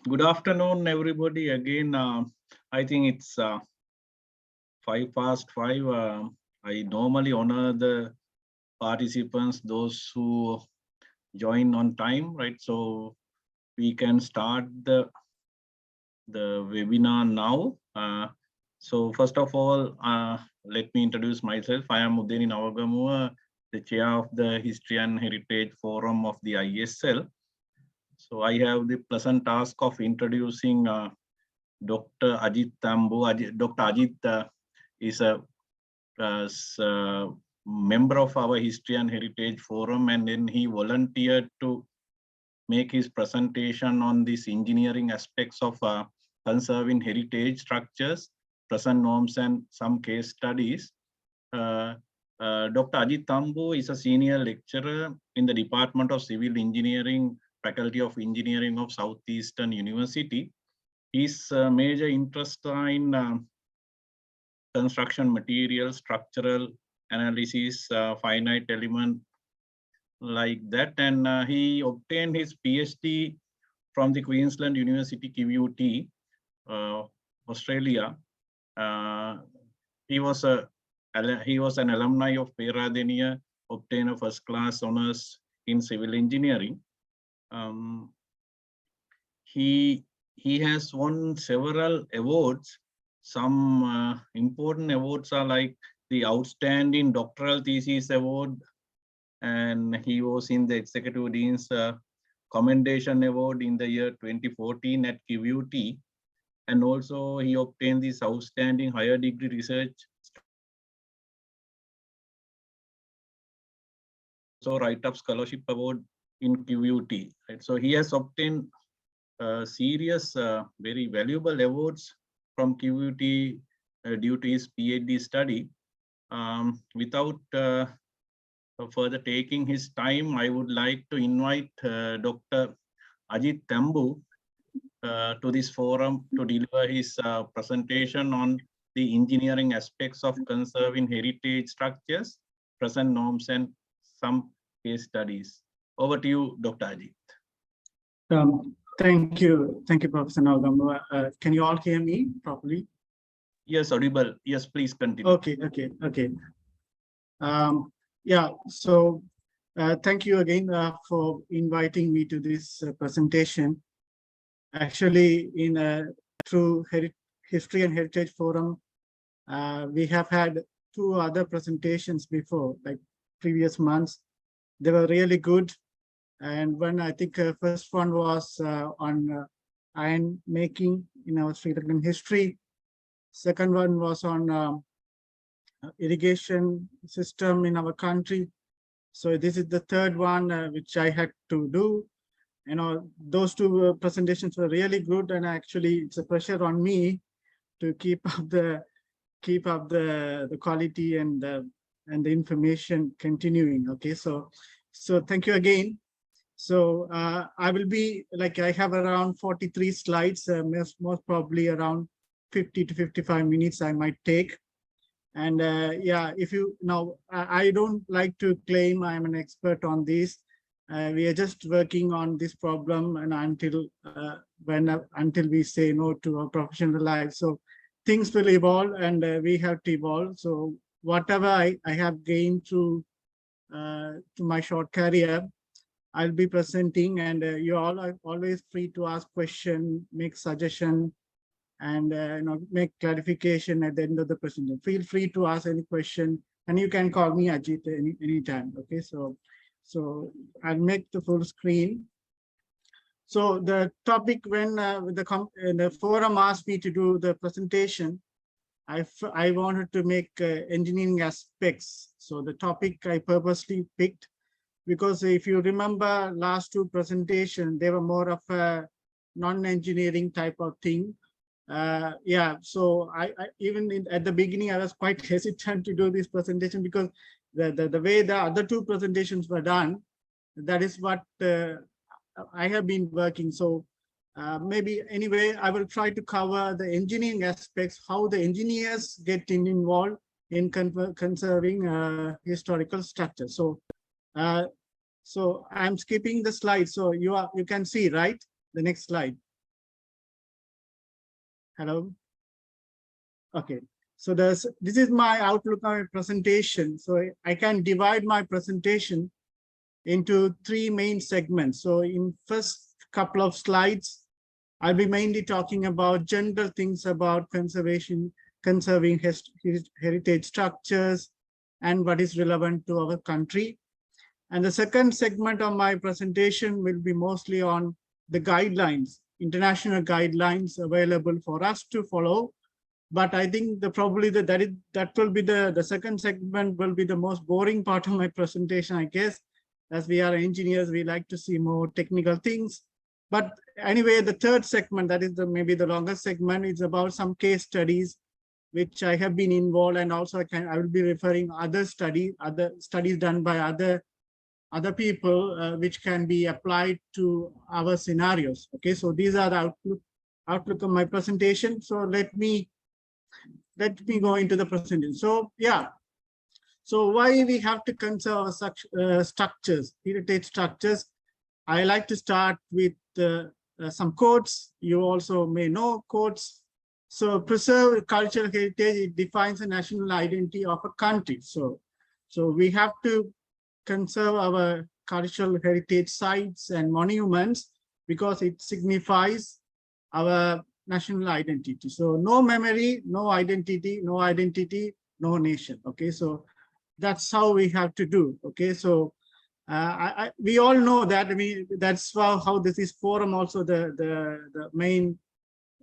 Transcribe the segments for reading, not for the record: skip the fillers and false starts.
Good afternoon, everybody. Again, I think it's 5 past 5. I normally honor the participants, those who join on time, right? So we can start the webinar now. So first of all, let me introduce myself. I am Udeni Nawagamuwa, the chair of the History and Heritage Forum of the ISL. So I have the pleasant task of introducing Dr. Ajit Tambu. Dr. Ajit is a member of our History and Heritage Forum, and then he volunteered to make his presentation on these engineering aspects of conserving heritage structures, present norms, and some case studies. Dr. Ajit Tambu is a senior lecturer in the Department of Civil Engineering, Faculty of Engineering of Southeastern University. His major interests are in construction materials, structural analysis, finite element, like that. And he obtained his PhD from the Queensland University, QUT, Australia. He was an alumni of Peradeniya, obtained a first class honors in civil engineering. He has won several awards. Some important awards are like the Outstanding Doctoral Thesis Award, and he was in the Executive Dean's Commendation Award in the year 2014 at QUT, and also he obtained this Outstanding Higher Degree Research Write-Up Scholarship Award in QUT. Right? So he has obtained serious, very valuable awards from QUT due to his PhD study. Without further taking his time, I would like to invite Dr. Ajit Tambu to this forum to deliver his presentation on the engineering aspects of conserving heritage structures, present norms, and some case studies. Over to you, Dr. Ajit. Thank you, Professor Nawagamuwa. Can you all hear me properly? Yes, audible. Yes, please continue. Okay. Yeah, so thank you again for inviting me to this presentation. Actually, through History and Heritage Forum, we have had 2 other presentations before, like previous months. They were really good. And one, I think, first one was on iron making in our Sri Lankan history. Second one was on irrigation system in our country. So this is the third one which I had to do. You know, those 2 presentations were really good, and actually it's a pressure on me to keep up the quality and the information continuing. Okay, so thank you again. So I will be like, I have around 43 slides, most probably around 50 to 55 minutes I might take. And yeah, if you know, I don't like to claim I'm an expert on this. We are just working on this problem, and until we say no to our professional life. So things will evolve, and we have to evolve. So whatever I have gained through to my short career, I'll be presenting, and you all are always free to ask questions, make suggestion, and you know, make clarification at the end of the presentation. Feel free to ask any question, and you can call me Ajit anytime. Okay, so I'll make the full screen. So the topic, when the forum asked me to do the presentation, I wanted to make engineering aspects. So the topic I purposely picked, because if you remember last 2 presentations, they were more of a non-engineering type of thing. Yeah, so I even at the beginning, I was quite hesitant to do this presentation, because the way the other 2 presentations were done, that is what I have been working. So maybe anyway, I will try to cover the engineering aspects, how the engineers get involved in conserving historical structures. So I'm skipping the slide. So you can see, right? The next slide. Hello. Okay. So this is my outlook on my presentation. So I can divide my presentation into three main segments. So in first couple of slides, I'll be mainly talking about general things about conserving heritage structures and what is relevant to our country. And the second segment of my presentation will be mostly on the guidelines, international guidelines available for us to follow. But I think probably that will be the second segment will be the most boring part of my presentation, I guess. As we are engineers, we like to see more technical things. But anyway, the third segment, that is maybe the longest segment, is about some case studies which I have been involved, and also I will be referring other studies done by other people, which can be applied to our scenarios. Okay, so these are the outlook of my presentation. So let me go into the presentation. So yeah, so why we have to conserve such structures, heritage structures? I like to start with some quotes. You also may know quotes. So preserve cultural heritage, it defines the national identity of a country. So we have to conserve our cultural heritage sites and monuments because it signifies our national identity. So no memory, no identity, no nation. Okay, so that's how we have to do. Okay, so we all know that. I mean, that's how this is forum also the main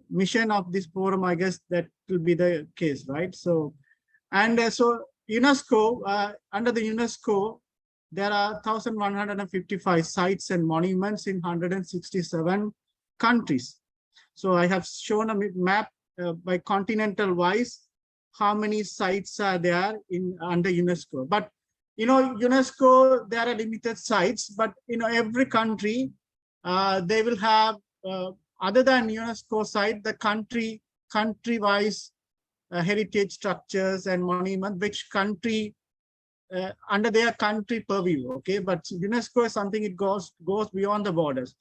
mission of this forum, I guess that will be the case, right? So, and so UNESCO, under the UNESCO, there are 1,155 sites and monuments in 167 countries. So I have shown a map by continental wise, how many sites are there under UNESCO. But UNESCO, there are limited sites, but every country, they will have other than UNESCO site, the country-wise heritage structures and monuments, which country under their country purview. Okay, but UNESCO is something it goes beyond the borders.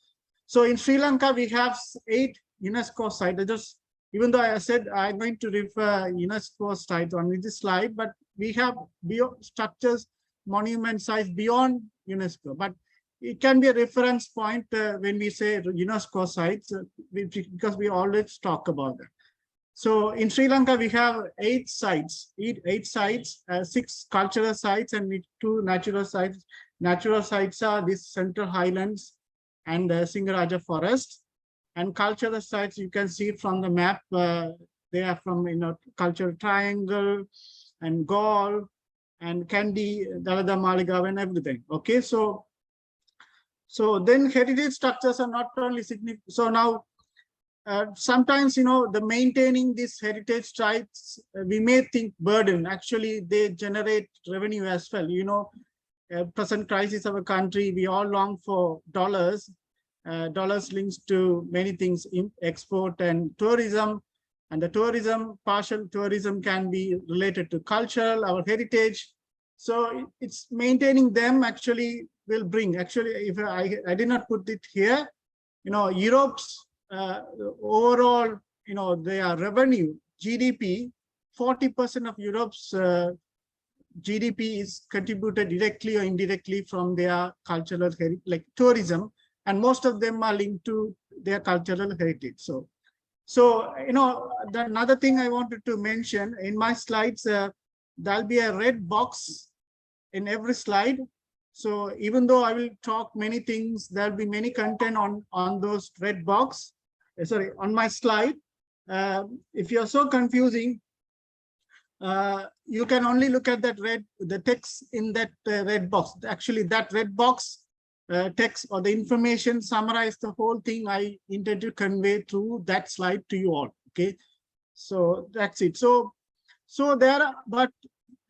So in Sri Lanka, we have 8 UNESCO sites. Even though I said I'm going to refer UNESCO sites on this slide, but we have structures, monument sites beyond UNESCO. But it can be a reference point when we say UNESCO sites, because we always talk about that. So in Sri Lanka, we have 8 sites, 6 cultural sites and 2 natural sites. Natural sites are these Central Highlands and the Singaraja Forest. And cultural sites, you can see from the map, they are from Cultural Triangle and Galle and Kandy, Dalada Maligaon and everything. Okay, so then heritage structures are not only significant. So now, sometimes, the maintaining these heritage sites, we may think burden. Actually, they generate revenue as well. Present crisis of a country, we all long for dollars. Dollars links to many things, export and tourism. And the partial tourism can be related to cultural, our heritage. So it's maintaining them actually will bring. Actually, if I did not put it here, Europe's overall, their revenue, GDP, 40% of Europe's GDP is contributed directly or indirectly from their cultural heritage, like tourism, and most of them are linked to their cultural heritage. So another thing I wanted to mention in my slides, there'll be a red box in every slide. So even though I will talk many things, there'll be many content on those red box. Sorry, on my slide. If you're so confusing, you can only look at the text in that red box. Actually, that red box text or the information summarize the whole thing I intend to convey through that slide to you all. Okay, so that's it. So there are, but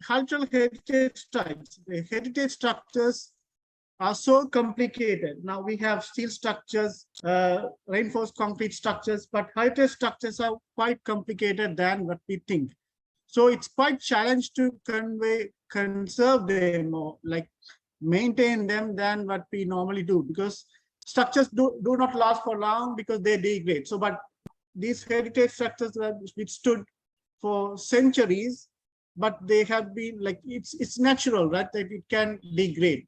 cultural heritage sites, the heritage structures are so complicated. Now we have steel structures, reinforced concrete structures, but heritage structures are quite complicated than what we think. So it's quite challenge to conserve them or like maintain them than what we normally do, because structures do not last for long because they degrade. So, but these heritage structures which stood for centuries, but they have been like, it's natural, right, that it can degrade.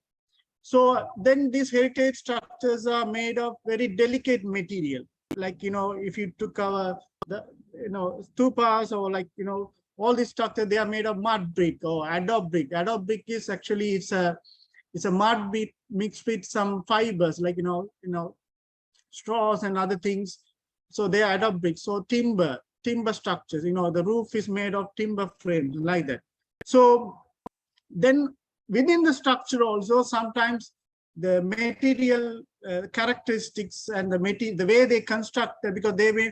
So then these heritage structures are made of very delicate material. Like, if you took stupas, or like, all these structures, they are made of mud brick or adobe brick. Adobe brick is actually, it's a mud brick mixed with some fibers, like, straws and other things. So they are adobe brick. So timber structures, the roof is made of timber frames like that. So then within the structure also, sometimes the material characteristics and the way they construct, because they may,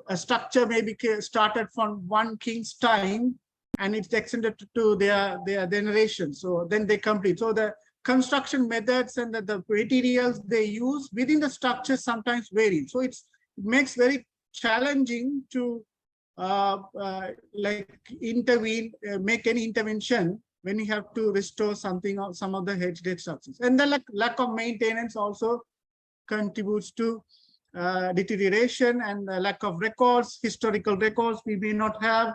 a structure may be started from one king's time and it's extended to their generation. So then they complete. So the construction methods and the materials they use within the structure sometimes vary. So it makes very challenging to like intervene, make any intervention when you have to restore something or some of the heritage structures. And the lack of maintenance also contributes to deterioration, and the lack of records, historical records we may not have,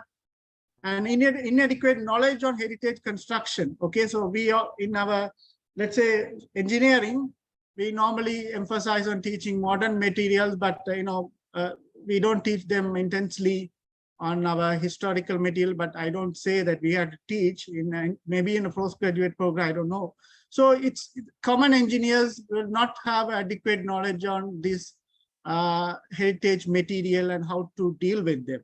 and inadequate knowledge on heritage construction. Okay, so we are in our, let's say, engineering, we normally emphasize on teaching modern materials, but we don't teach them intensely on our historical material. But I don't say that we had to teach in maybe in a postgraduate program, I don't know. So it's common engineers will not have adequate knowledge on this heritage material and how to deal with them.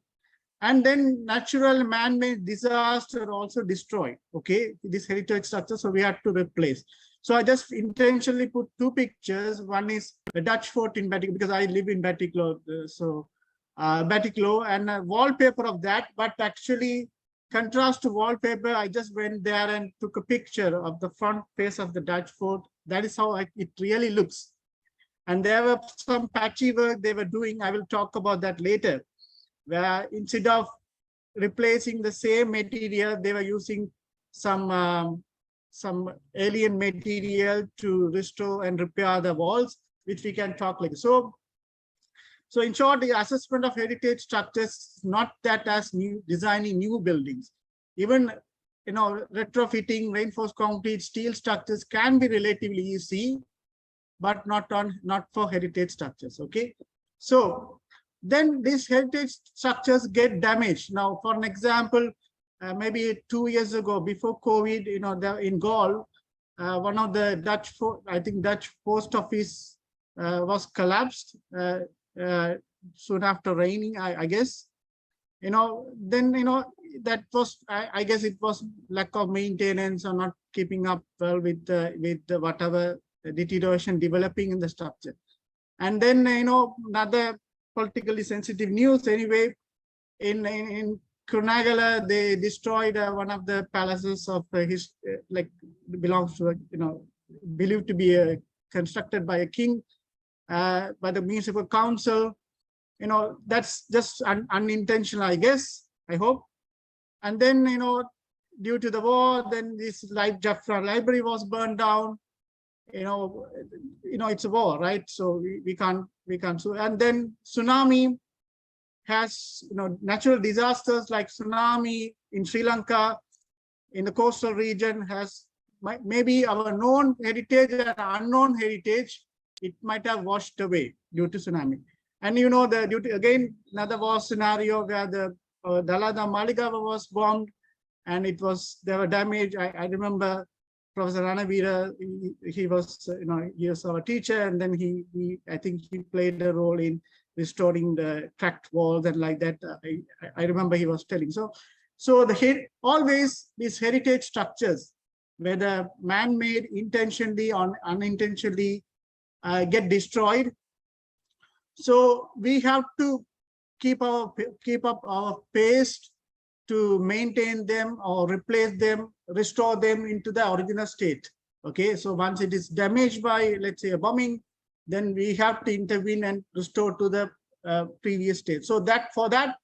And then natural man-made disaster also destroyed, okay, this heritage structure. So we had to replace. So I just intentionally put two pictures. One is the Dutch fort in Batticlo, because I live in Batticlo. So Batticlo, and a wallpaper of that. But actually, contrast to wallpaper, I just went there and took a picture of the front face of the Dutch fort. That is how it really looks. And there were some patchy work they were doing. I will talk about that later, where instead of replacing the same material, they were using some alien material to restore and repair the walls, which we can talk like. So in short, the assessment of heritage structures, not that as designing new buildings. Even retrofitting reinforced concrete steel structures can be relatively easy, but not for heritage structures. Okay, so then these heritage structures get damaged. Now, for an example, maybe 2 years ago, before COVID, in Gaul, one of the Dutch post office was collapsed soon after raining, I guess. Then that was, I guess it was lack of maintenance or not keeping up well with whatever deterioration developing in the structure. And then another politically sensitive news anyway, in Kunagala, they destroyed one of the palaces of belongs to believed to be constructed by a king, by the municipal council. That's just unintentional, I guess, I hope. And then due to the war, then this Jafra library was burned down. It's a war, right? So we can't. So, and then tsunami has, natural disasters like tsunami in Sri Lanka, in the coastal region, has maybe our known heritage and unknown heritage, it might have washed away due to tsunami. And again, another war scenario where the Dalada Maligava was bombed, and there were damage. I remember Professor Ranavira, he was, he was our teacher, and then I think he played a role in restoring the cracked walls and like that. I remember he was telling. So always these heritage structures, whether man-made, intentionally or unintentionally, get destroyed. So we have to keep up our pace to maintain them or replace them, restore them into the original state. Okay, so once it is damaged by, let's say, a bombing, then we have to intervene and restore to the previous state. So for that,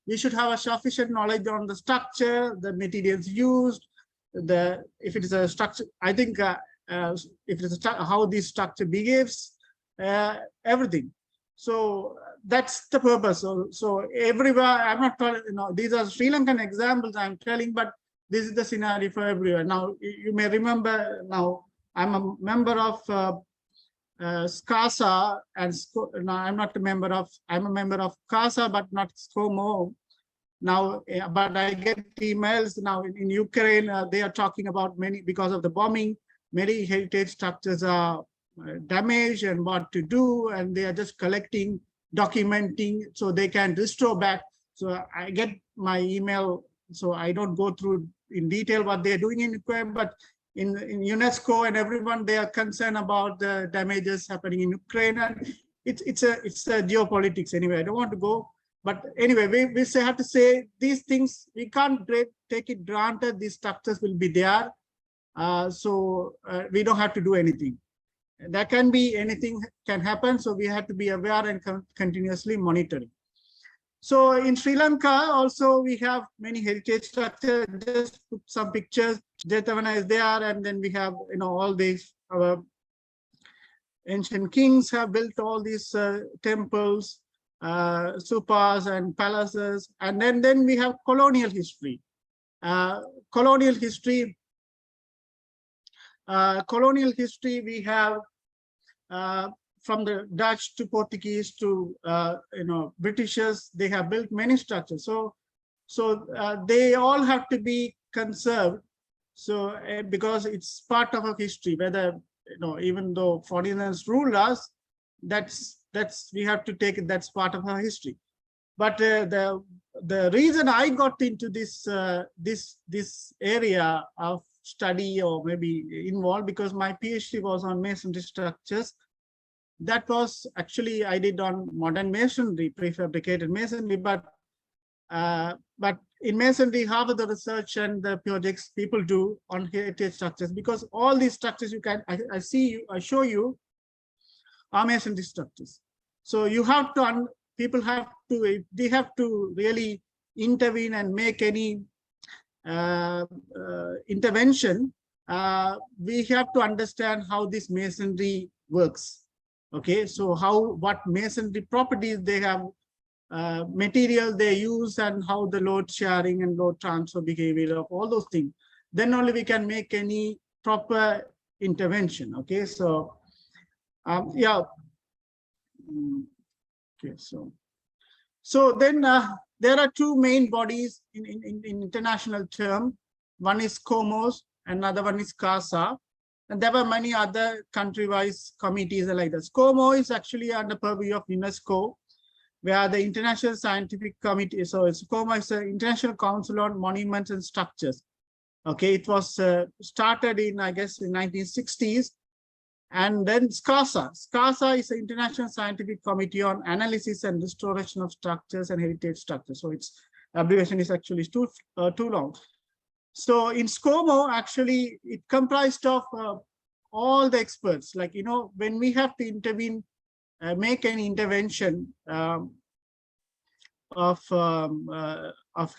we should have a sufficient knowledge on the structure, the materials used, if it is a structure, I think if it is how this structure behaves, everything. So that's the purpose. So everywhere, I'm not telling, these are Sri Lankan examples I'm telling, but this is the scenario for everywhere. Now, you may remember, now I'm a member of SCASA, and no, I'm not a member of, I'm a member of CASA, but not SCOMO. Now, but I get emails now in Ukraine, they are talking about many, because of the bombing, many heritage structures are damaged and what to do, and they are just collecting, documenting, so they can restore back. So I get my email, so I don't go through in detail what they're doing in Ukraine, but in UNESCO and everyone, they are concerned about the damages happening in Ukraine, and it's a geopolitics anyway. I don't want to go, but anyway, we have to say these things. We can't take it granted. These structures will be there, so we don't have to do anything. There can be anything can happen, so we have to be aware and continuously monitoring. So in Sri Lanka, also we have many heritage structures. Just put some pictures. Jetavana is there, and then we have all these ancient kings have built all these temples, stupas and palaces, and then we have colonial history. Colonial history we have from the Dutch to Portuguese to Britishers. They have built many structures, so they all have to be conserved. So because it's part of our history, whether even though foreigners rule us, that's we have to take it. That's part of our history. But the reason I got into this this area of study, or maybe involved, because my PhD was on masonry structures. That was actually I did on modern masonry, prefabricated masonry, but in masonry, half of the research and the projects people do on heritage structures, because all these structures I show you are masonry structures. So you have to, they have to really intervene and make any intervention. We have to understand how this masonry works. Okay, so what masonry properties they have, material they use, and how the load sharing and load transfer behavior of all those things. Then only we can make any proper intervention. Okay, so yeah. Okay, so then there are two main bodies in international term. One is COMOS, another one is CASA. And there were many other country-wise committees like this. SCOMO is actually under purview of UNESCO, where the International Scientific Committee, so SCOMO is the International Council on Monuments and Structures. Okay, it was started in, I guess, in 1960s. And then SCASA. SCASA is the International Scientific Committee on Analysis and Restoration of Structures and Heritage Structures. So its abbreviation is actually too long. So in SCOMO, actually, it comprised of all the experts. Like, when we have to intervene, make an intervention of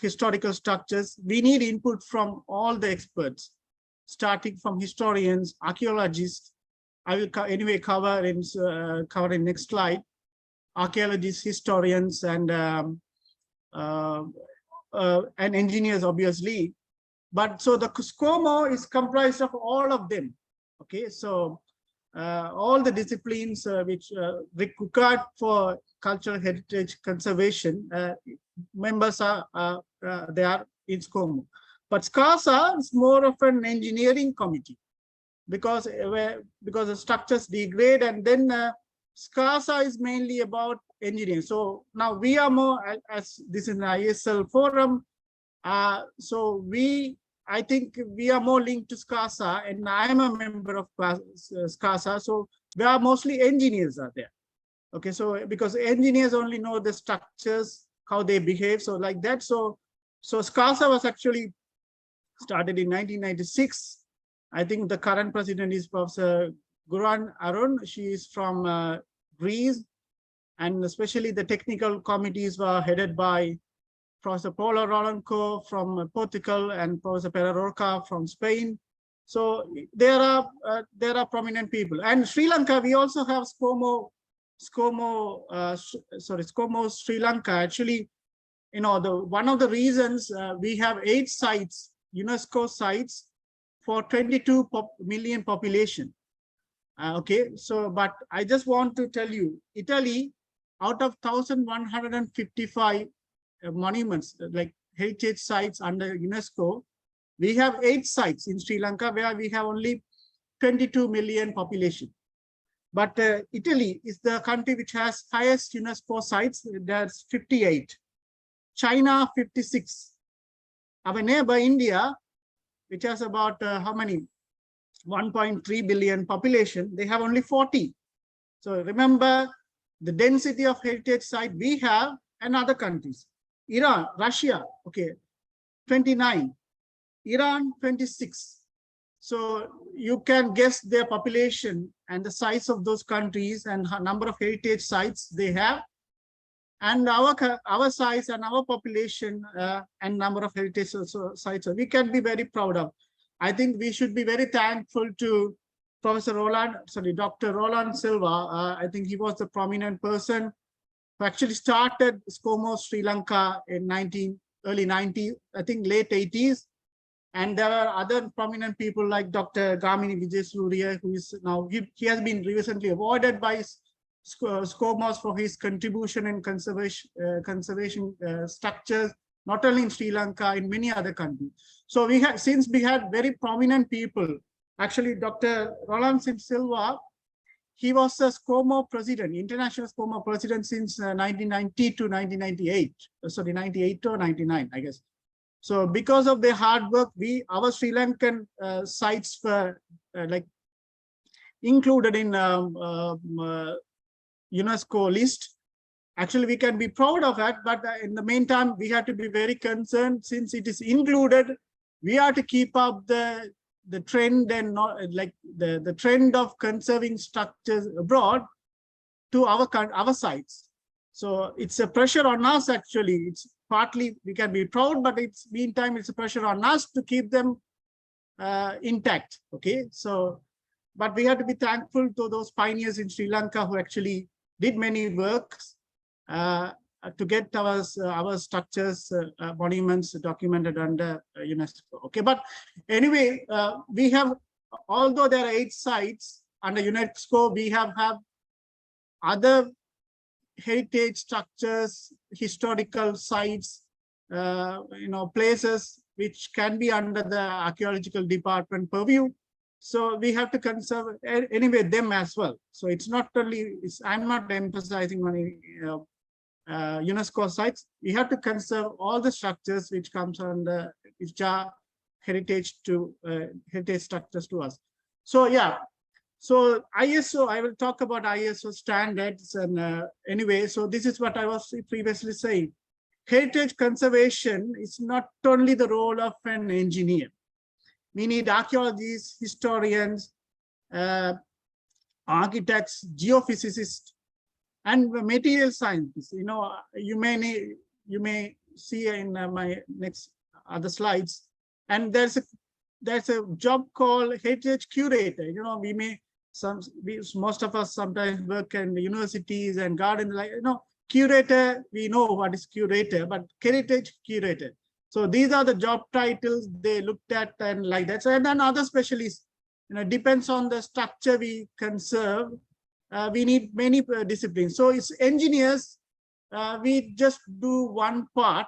historical structures, we need input from all the experts, starting from historians, archaeologists. I will anyway cover in next slide. Archaeologists, historians, and engineers, obviously. But so the SCOMO is comprised of all of them. Okay, so all the disciplines which required for cultural heritage conservation, members are they are in SCOMO. But SCASA is more of an engineering committee, because the structures degrade, and then SCASA is mainly about engineering. So now we are more, as this is an ISL forum, so I think we are more linked to SCASA, and I am a member of SCASA. So we are mostly engineers are there. Okay, so because engineers only know the structures, how they behave, so like that. So SCASA was actually started in 1996. I think the current president is Professor Guran Arun. She is from Greece, and especially the technical committees were headed by Professor Paula Rolanco from Portugal and Professor Perarorca from Spain. So there are prominent people. And Sri Lanka, we also have SCOMO SCOMO Sri Lanka. Actually, one of the reasons we have 8 sites, UNESCO sites, for 22 million population. Okay, so but I just want to tell you, Italy, out of 1,155 monuments, like heritage sites under UNESCO, we have 8 sites in Sri Lanka where we have only 22 million population. But Italy is the country which has highest UNESCO sites. There's 58. China, 56. Our neighbor India, which has about how many? 1.3 billion population, they have only 40. So remember the density of heritage site we have and other countries. Iran, Russia, okay, 29. Iran, 26. So you can guess their population and the size of those countries and number of heritage sites they have, and our size and our population and number of heritage sites. So we can be very proud of. I think we should be very thankful to Dr. Roland Silva. I think he was the prominent person who actually started SCOMO Sri Lanka in early 90s, I think late 80s. And there are other prominent people like Dr. Gamini Vijaysurya, who is now, he has been recently awarded by SCOMOS for his contribution in conservation structures, not only in Sri Lanka, in many other countries. So since we had very prominent people, actually Dr. Roland Silva, he was a SCOMO president, international SCOMO president since 1990 to 1998, sorry, 98 or 99, I guess. So because of their hard work, our Sri Lankan sites were like included in UNESCO list. Actually, we can be proud of that, but in the meantime, we have to be very concerned since it is included. We have to keep up the trend and not like the trend of conserving structures abroad to our sites. So it's a pressure on us. Actually, it's partly we can be proud, but meantime it's a pressure on us to keep them intact. Okay, so but we have to be thankful to those pioneers in Sri Lanka who actually did many works to get our structures, monuments documented under UNESCO. Okay, but anyway, we have, although there are 8 sites under UNESCO, we have other heritage structures, historical sites, places which can be under the archaeological department purview. So we have to conserve anyway them as well. So it's not only, I'm not emphasizing on UNESCO sites. We have to conserve all the structures which comes under, which are heritage structures to us. So yeah, so ISO, I will talk about ISO standards and anyway, so this is what I was previously saying. Heritage conservation is not only the role of an engineer. We need archaeologists, historians, architects, geophysicists, and material scientists. You may see in my next other slides, and there's a job called heritage curator. Most of us sometimes work in universities and gardens, curator, we know what is curator, but heritage curator. So these are the job titles they looked at and like that. So, and then other specialists, depends on the structure we conserve. We need many disciplines. So it's engineers, we just do one part,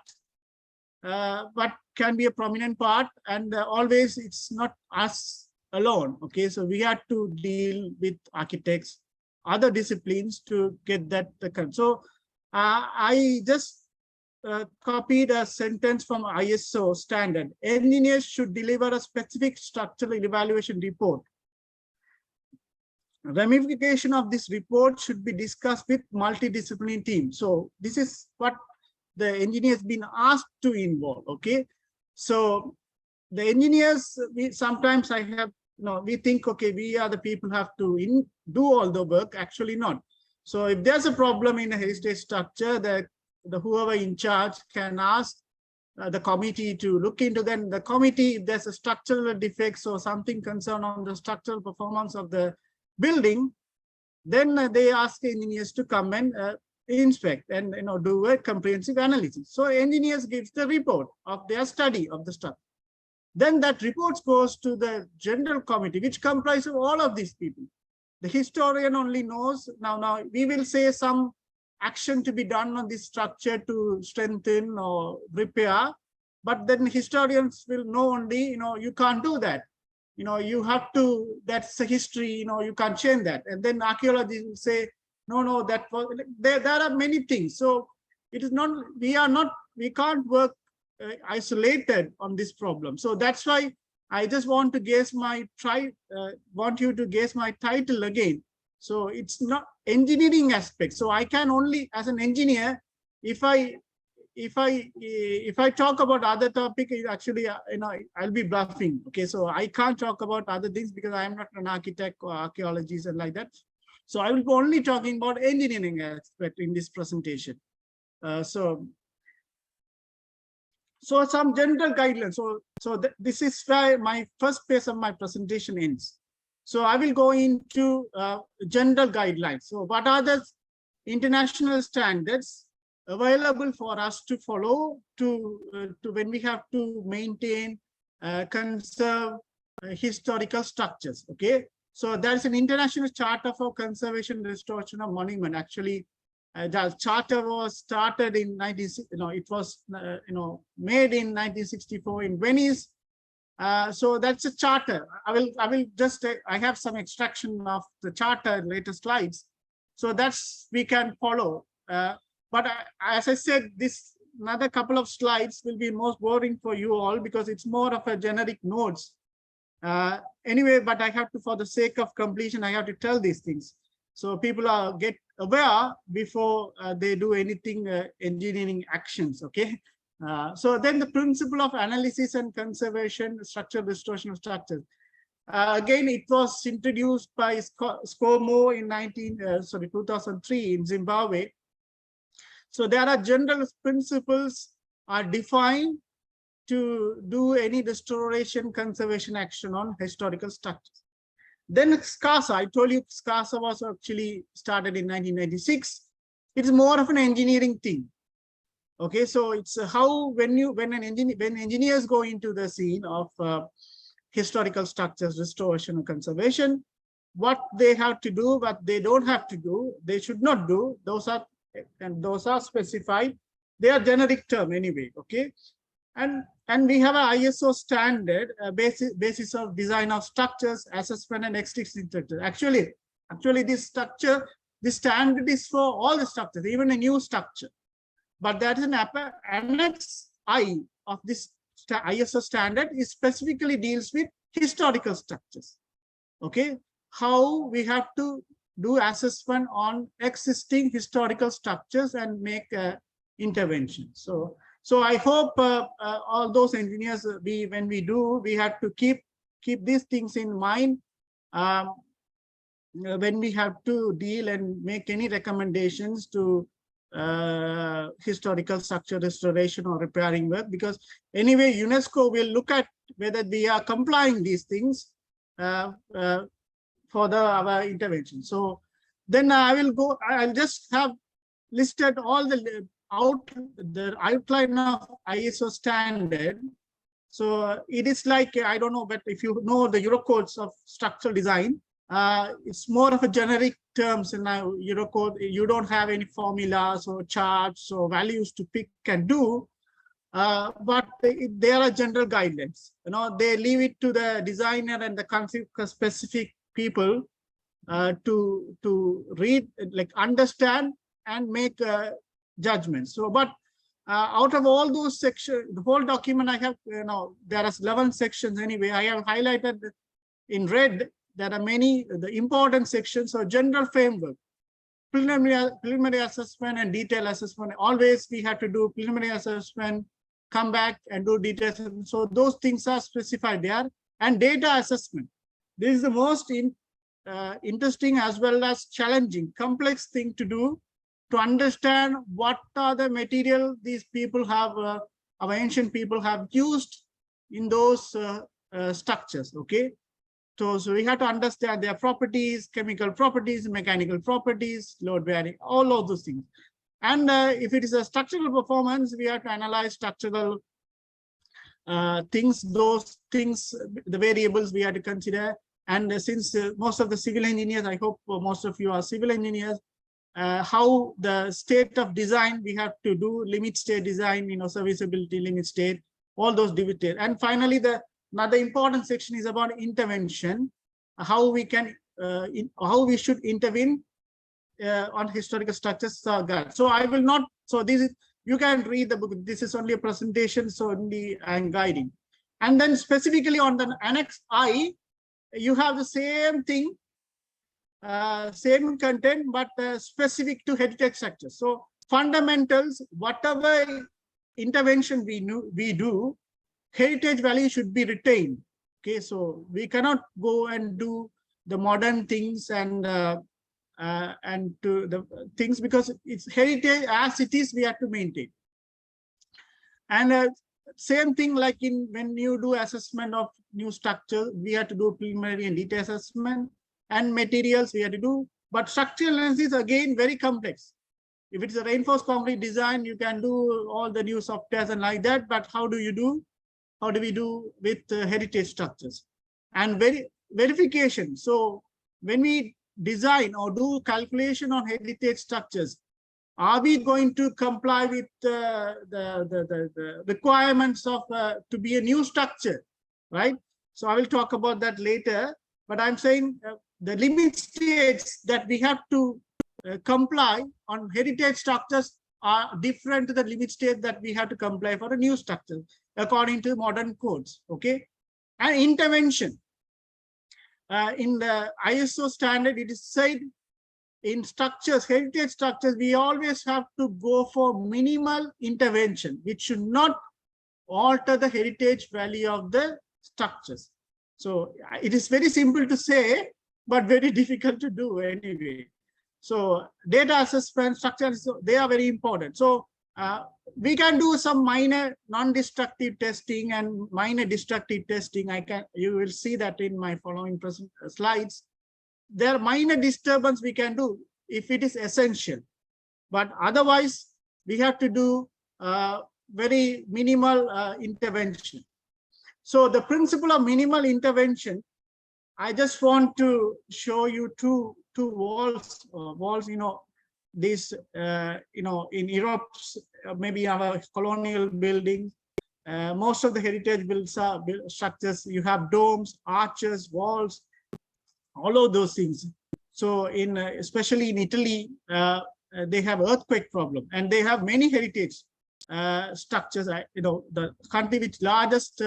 but can be a prominent part, and always it's not us alone. Okay, so we had to deal with architects, other disciplines to get that. So I just copied a sentence from ISO standard. Engineers should deliver a specific structural evaluation report. Ramification of this report should be discussed with multidisciplinary team. So this is what the engineers been asked to involve. Okay, so the engineers, sometimes we think, okay, we are the people who have to do all the work. Actually not. So if there's a problem in a heritage structure, the whoever in charge can ask the committee to look into. Then the committee, if there's a structural defects or something concern on the structural performance of the building, Then they ask engineers to come and inspect and do a comprehensive analysis. So engineers gives the report of their study of the stuff. Then that report goes to the general committee, which comprises of all of these people. The historian only knows now we will say some action to be done on this structure to strengthen or repair, but then historians will know only, you can't do that. You have to, that's a history, you can't change that. And then archaeologists will say, no, that was, there are many things. So it is not, we can't work isolated on this problem. So that's why I just want to guess want you to guess my title again. So it's not engineering aspect. So I can only, as an engineer, if I talk about other topic, actually, I'll be bluffing. Okay, so I can't talk about other things because I am not an architect or archaeologist and like that. So I will be only talking about engineering aspect in this presentation. So some general guidelines. So this is where my first phase of my presentation ends. So I will go into general guidelines. So what are the international standards available for us to follow to when we have to maintain, conserve historical structures? Okay, so there's an international charter for conservation and restoration of monument. Actually, the charter was started in it was made in 1964 in Venice. So that's a charter. I will just I have some extraction of the charter in later slides, so that's we can follow. But as I said, this another couple of slides will be most boring for you all because it's more of a generic notes. Anyway, but I have to, for the sake of completion, I have to tell these things. So people get aware before they do anything engineering actions, okay? So then the principle of analysis and conservation, structural restoration of structures. Again, it was introduced by SCOMO in 2003 in Zimbabwe. So there are general principles are defined to do any restoration conservation action on historical structures. Then SCASA, I told you SCASA was actually started in 1996. It's more of an engineering thing. Okay, so it's how when engineers go into the scene of historical structures, restoration and conservation, what they have to do, what they don't have to do, they should not do, those are specified. They are generic term anyway, okay? And we have an ISO standard basis of design of structures, assessment and existing structures. Actually, this standard is for all the structures, even a new structure. But that is an Annex I of this ISO standard is specifically deals with historical structures. Okay, how we have to do assessment on existing historical structures and make intervention. So I hope all those engineers, when we have to keep these things in mind when we have to deal and make any recommendations to historical structure restoration or repairing work, because anyway UNESCO will look at whether we are complying these things for our intervention. So then I'll just have listed all the outline of ISO standard. So it is like, I don't know, but if you know the Eurocodes of structural design, it's more of a generic terms in now Eurocode. You don't have any formulas or charts or values to pick and do, but there are general guidelines. They leave it to the designer and the specific people to read, like understand and make judgments. So, but out of all those sections, the whole document I have, there are 11 sections anyway. I have highlighted in red. There are many the important sections. So, general framework, preliminary assessment and detailed assessment. Always we have to do preliminary assessment, come back and do detailed assessment. So those things are specified there. And data assessment. This is the most interesting as well as challenging, complex thing to do, to understand what are the material these people have, our ancient people have used in those structures, okay? So we have to understand their properties, chemical properties, mechanical properties, load bearing, all of those things. And if it is a structural performance, we have to analyze structural things, those things, the variables we have to consider. And since most of the civil engineers, I hope most of you are civil engineers, how the state of design we have to do, limit state design, serviceability, limit state, all those details. And finally, another important section is about intervention, how we can, how we should intervene on historical structures. So I will not, so this is, you can read the book. This is only a presentation, so only I'm guiding. And then specifically on the Annex I, you have the same thing, same content, but specific to heritage structures. So fundamentals, whatever intervention we do, heritage value should be retained. Okay, so we cannot go and do the modern things and to the things, because it's heritage as it is, we have to maintain. And same thing like when you do assessment of new structure, we have to do preliminary and detailed assessment, and materials we have to do. But structural analysis again very complex. If it's a reinforced concrete design, you can do all the new softwares and like that. But how do we do with heritage structures? And verification. So when we design or do calculation on heritage structures, are we going to comply with the requirements of to be a new structure, right? So I will talk about that later, but I'm saying the limit states that we have to comply on heritage structures are different to the limit state that we have to comply for a new structure according to modern codes, okay? And intervention. In the ISO standard, it is said in structures, heritage structures, we always have to go for minimal intervention, which should not alter the heritage value of the structures. So it is very simple to say, but very difficult to do anyway. So data assessment, structures, they are very important. So we can do some minor non-destructive testing and minor destructive testing. You will see that in my following slides. There are minor disturbance we can do if it is essential, but otherwise we have to do very minimal intervention. So the principle of minimal intervention, I just want to show you two walls. This in Europe, maybe our colonial buildings, most of the heritage structures, you have domes, arches, walls, all of those things. So especially in Italy, they have earthquake problem, and they have many heritage structures. The country with largest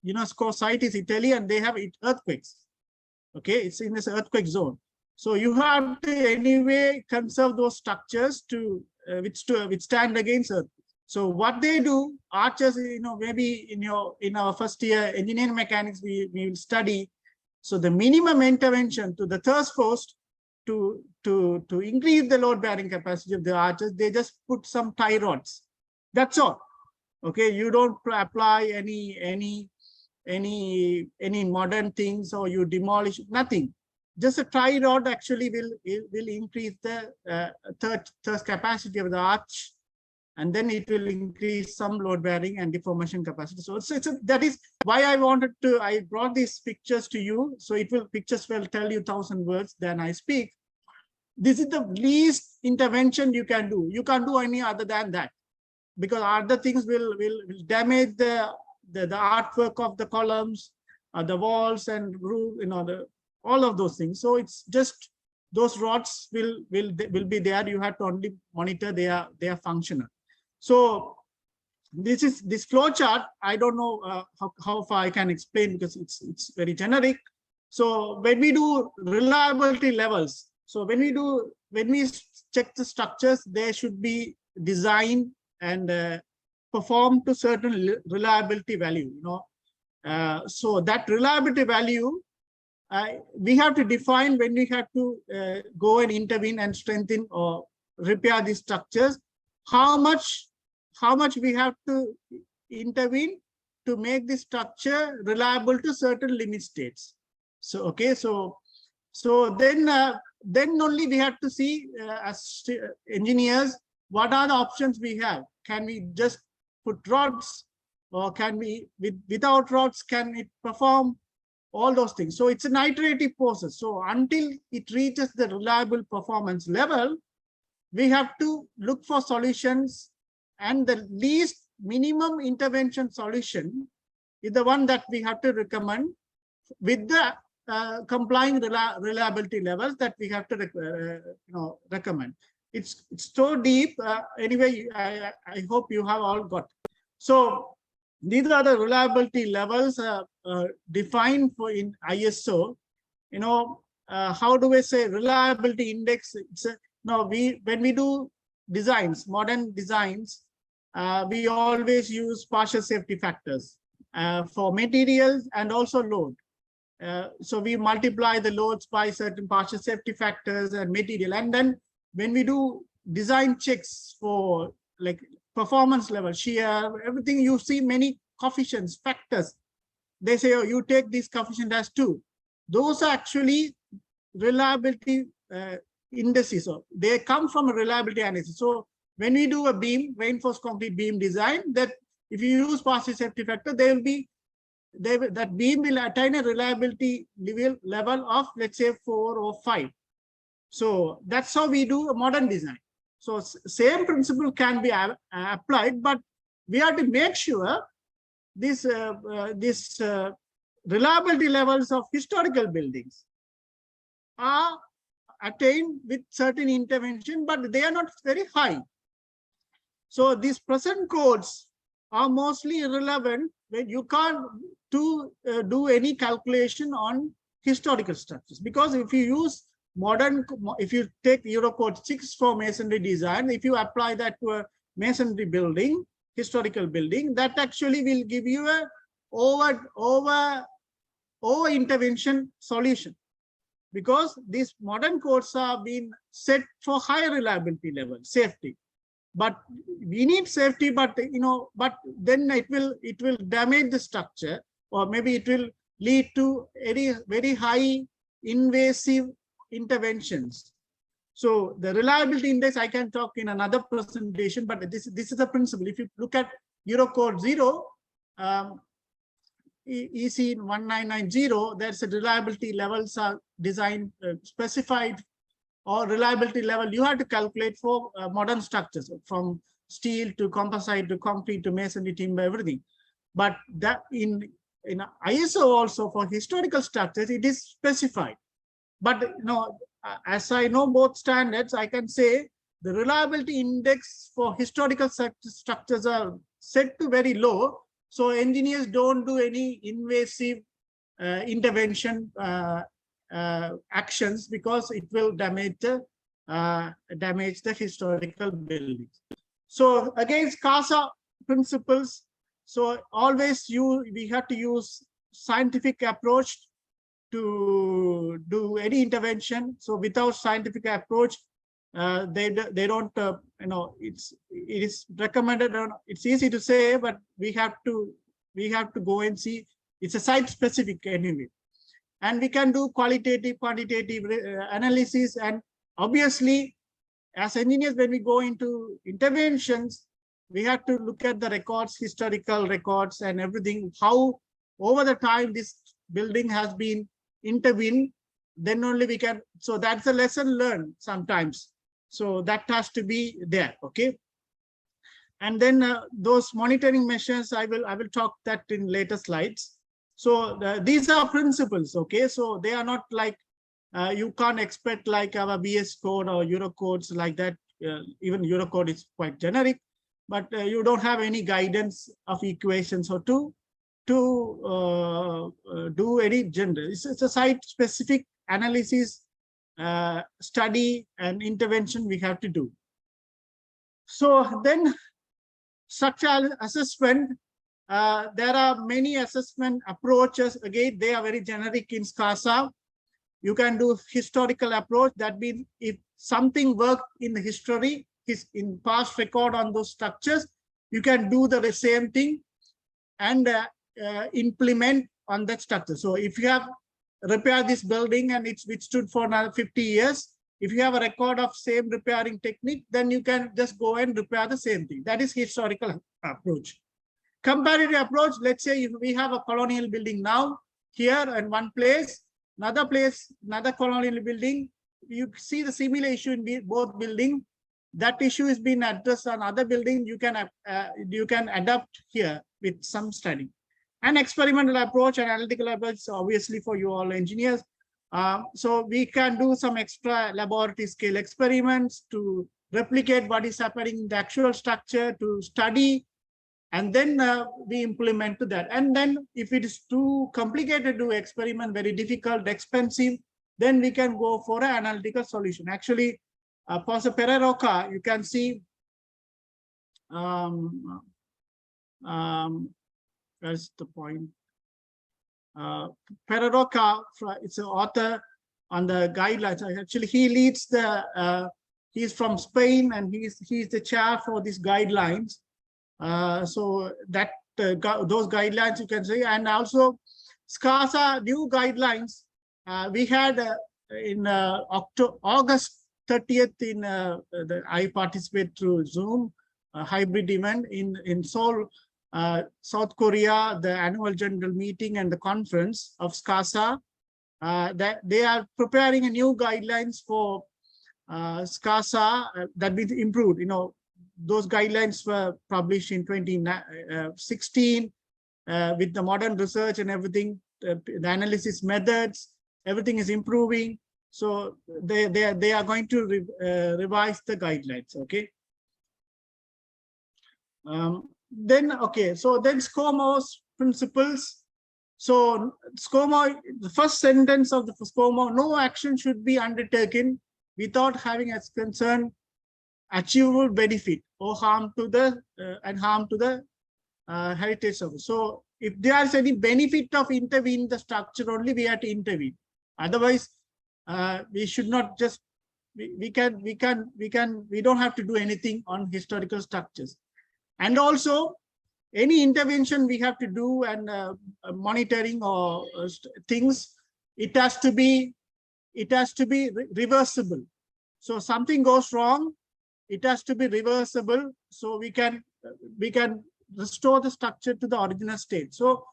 UNESCO site is Italy, and they have earthquakes. Okay, it's in this earthquake zone. So you have to anyway conserve those structures to withstand against earthquake. So what they do, arches, maybe in our first year engineering mechanics, we will study. So the minimum intervention to the thrust force to increase the load bearing capacity of the arches, they just put some tie rods. That's all. Okay, you don't apply any modern things, or you demolish nothing. Just a tie rod actually will increase the thrust capacity of the arch, and then it will increase some load bearing and deformation capacity. So that is why I brought these pictures to you. So pictures will tell you 1,000 words than I speak. This is the least intervention you can do. You can't do any other than that, because other things will damage the artwork of the columns, the walls and roof, all of those things. So it's just those rods will be there. You have to only monitor they are functional. So this flow chart, I don't know how far I can explain, because it's very generic. So when we do reliability levels, so when we check the structures, they should be designed and performed to certain reliability value. So that reliability value, we have to define when we have to go and intervene and strengthen or repair these structures. How much we have to intervene to make the structure reliable to certain limit states. So, okay, so then only we have to see as engineers, what are the options we have? Can we just put rods, or can we, without rods, can it perform? All those things. So it's an iterative process. So until it reaches the reliable performance level, we have to look for solutions, and the least minimum intervention solution is the one that we have to recommend with the complying reliability levels that we have to recommend. It's so deep. Anyway, I hope you have all got. So these are the reliability levels defined for in ISO. How do we say reliability index? It's when we do designs, modern designs, we always use partial safety factors for materials and also load. So we multiply the loads by certain partial safety factors and material. And then when we do design checks for like performance level, shear, everything, you see many coefficients, factors. They say, oh, you take this coefficient as 2. Those are actually reliability indices. So they come from a reliability analysis. So when we do a beam, reinforced concrete beam design, that if you use partial safety factor, that beam will attain a reliability level of, let's say, 4 or 5. So that's how we do a modern design. So same principle can be applied, but we have to make sure this reliability levels of historical buildings are attained with certain intervention, but they are not very high. So these present codes are mostly irrelevant when you can't do any calculation on historical structures, because if you use if you take Eurocode 6 for masonry design, if you apply that to a masonry building, historical building, that actually will give you a over intervention solution, because these modern codes are being set for higher reliability level, safety. But we need safety, but then it will damage the structure, or maybe it will lead to very high invasive interventions. So the reliability index I can talk in another presentation, but this is the principle. If you look at Eurocode 0, EC 1990, there's a reliability levels are designed specified, or reliability level you have to calculate for modern structures, from steel to composite to concrete to masonry, timber, everything. But that in ISO also for historical structures, it is specified. But as I know both standards, I can say the reliability index for historical structures are set to very low. So engineers don't do any invasive intervention actions, because it will damage the historical buildings. So against CASA principles, so always we have to use scientific approach to do any intervention. So without scientific approach, they don't it is recommended. It's easy to say, but we have to go and see. It's a site specific anyway. And we can do qualitative, quantitative analysis. And obviously, as engineers, when we go into interventions, we have to look at the records, historical records and everything, how over the time this building has been intervened, then only we can. So that's a lesson learned sometimes. So that has to be there, okay? And then those monitoring measures, I will talk that in later slides. So these are principles, okay? So they are not like, you can't expect like our BS code or Eurocodes like that. Even Eurocode is quite generic, but you don't have any guidance of equations or to do any gender. It's a site-specific analysis, study and intervention we have to do. So then structural assessment, there are many assessment approaches. Again, they are very generic in CASA. You can do historical approach. That means if something worked in the history, in past record on those structures, you can do the same thing and implement on that structure. So if you have repair this building and it stood for another 50 years. If you have a record of same repairing technique, then you can just go and repair the same thing. That is historical approach. Comparative approach, let's say if we have a colonial building now, here in one place, another colonial building, you see the similar issue in both buildings. That issue is being addressed on other building. You can adapt here with some study. An experimental approach, analytical approach, obviously for you all engineers. So we can do some extra laboratory scale experiments to replicate what is happening in the actual structure, to study, and then we implement to that. And then if it is too complicated to experiment, very difficult, expensive, then we can go for an analytical solution. Actually, for the Pereroca, you can see that's the point. Pereroca, it's an author on the guidelines. Actually, he leads the, he's from Spain and he's the chair for these guidelines. So that those guidelines you can see, and also SCASA new guidelines we had in August 30th in I participate through Zoom hybrid event in Seoul, South Korea, the annual general meeting and the conference of SCASA. That they are preparing a new guidelines for SCASA that will improved. You know, those guidelines were published in 2016 with the modern research and everything. The analysis methods, everything is improving. So they are going to revise the guidelines. Okay. Then SCOMO's principles. So SCOMO, the first sentence of the SCOMO: no action should be undertaken without having as concern achievable benefit or harm to the heritage service. So if there is any benefit of intervening the structure, only we have to intervene. Otherwise, we should not just we don't have to do anything on historical structures. And also, any intervention we have to do and monitoring or things, it has to be reversible. So something goes wrong, it has to be reversible, so we can restore the structure to the original state. So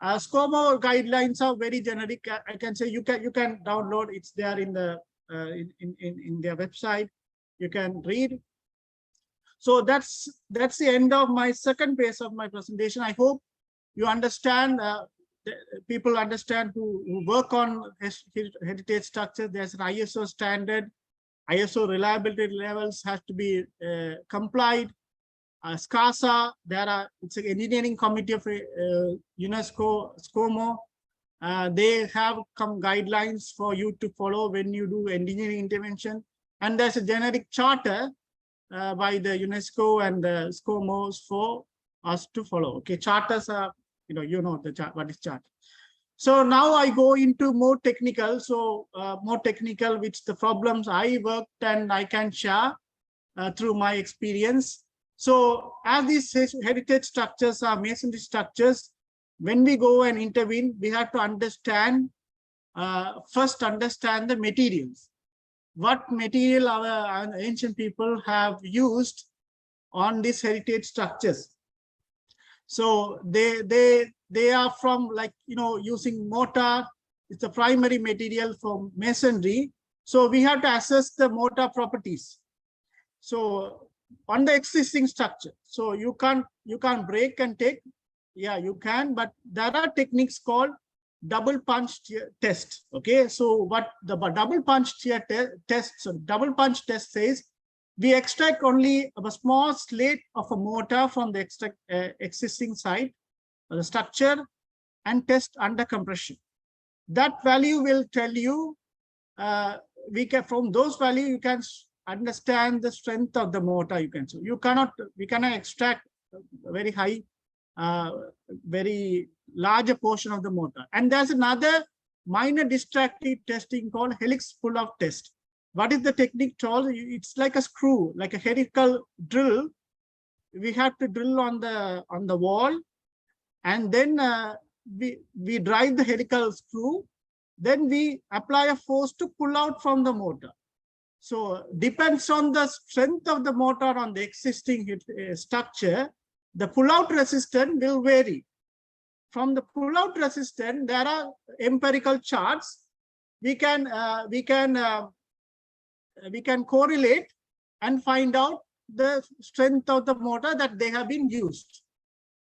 SCOMO guidelines are very generic. I can say you can download. It's there in the in their website. You can read. So that's the end of my second phase of my presentation. I hope you understand. People understand who work on heritage structure. There's an ISO standard. ISO reliability levels have to be complied. SCASA, it's an engineering committee of UNESCO, SCOMO. They have some guidelines for you to follow when you do engineering intervention. And there's a generic charter by the UNESCO and the SCOMOs for us to follow. Okay, charters are, the chart, what is charter. So now I go into more technical. So more technical, which the problems I worked and I can share through my experience. So as these heritage structures are masonry structures, when we go and intervene, we have to understand, first understand the materials. What material our ancient people have used on these heritage structures. So they are from, like, using mortar. It's the primary material for masonry. So we have to assess the mortar properties. So on the existing structure, so you can't break and take. Yeah, you can, but there are techniques called double punch test. Okay, so what the double punch test? So double punch test says we extract only a small slate of a mortar from the existing site, the structure, and test under compression. That value will tell you. From those value you can understand the strength of the mortar. We cannot extract a very high, very larger portion of the mortar. And there's another minor destructive testing called helix pull-off test. What is the technique called? It's like a screw, like a helical drill. We have to drill on the wall, and then we drive the helical screw. then we apply a force to pull out from the motor. So depends on the strength of the motor on the existing structure, the pull-out resistance will vary. From the pull-out resistance, there are empirical charts. We can correlate and find out the strength of the motor that they have been used.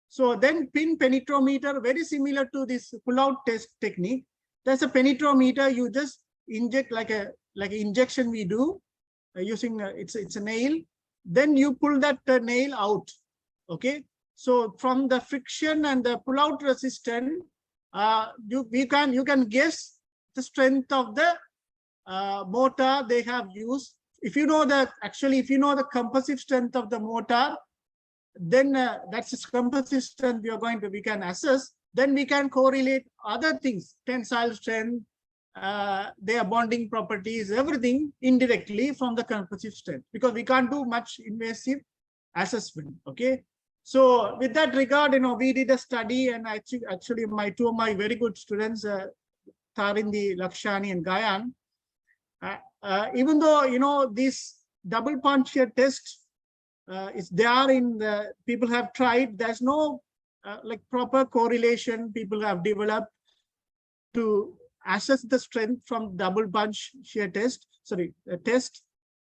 So then pin penetrometer, very similar to this pull-out test technique. There's a penetrometer, you just inject like an injection we do using it's a nail. Then you pull that nail out. Okay. So from the friction and the pull-out resistance, you can guess the strength of the motor they have used. If you know the composite strength of the motor, then that's the composite strength we can assess. Then we can correlate other things, tensile strength, their bonding properties, everything indirectly from the composite strength, because we can't do much invasive assessment. Okay. So with that regard, we did a study, and actually two of my very good students, Tarindi, Lakshani, and Gayan, even though, this double puncture test is there in the, people have tried, there's no like proper correlation people have developed to assess the strength from double punch shear test, test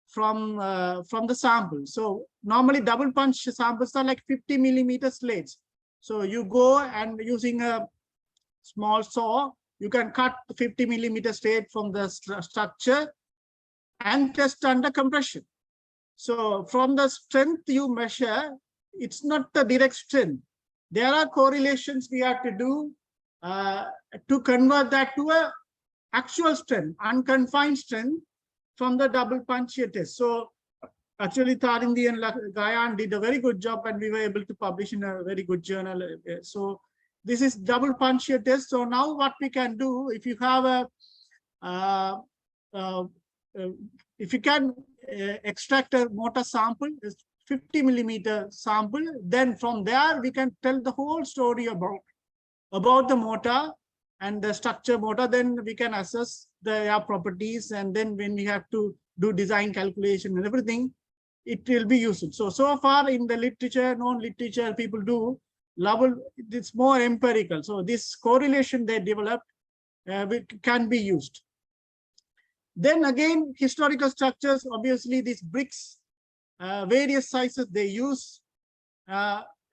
from the sample. So normally double punch samples are like 50 millimeter slates. So you go and using a small saw, you can cut 50 millimeter slate from the structure and test under compression. So from the strength you measure, it's not the direct strength. There are correlations we have to do to convert that to a actual strength, unconfined strength from the double punch shear test. So actually Tarindi and Gayan did a very good job, and we were able to publish in a very good journal. So this is double punch shear test. So now what we can do, if you have if you can extract a motor sample, 50 millimeter sample, then from there we can tell the whole story about the motor and the structure motor. Then we can assess their properties, and then when we have to do design calculation and everything, it will be useful. So far in the literature, known literature, people do level, it's more empirical. So this correlation they developed can be used. Then again, historical structures, obviously these bricks, various sizes they use.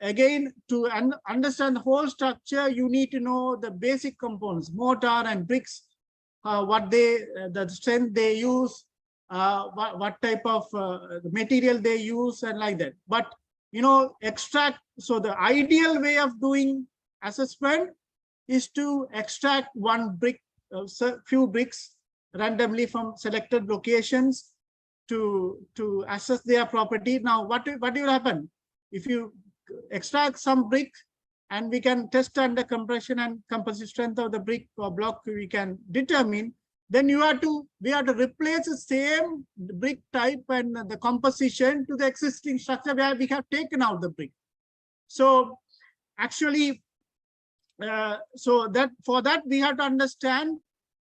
Again, to understand the whole structure, you need to know the basic components, mortar and bricks, what the strength they use, what type of material they use, and like that. But extract. So the ideal way of doing assessment is to extract one brick, few bricks randomly from selected locations to assess their property. Now, what will happen if you extract some brick, and we can test under compression and composite strength of the brick or block we can determine, then we have to replace the same brick type and the composition to the existing structure where we have taken out the brick. So actually, so that for that we have to understand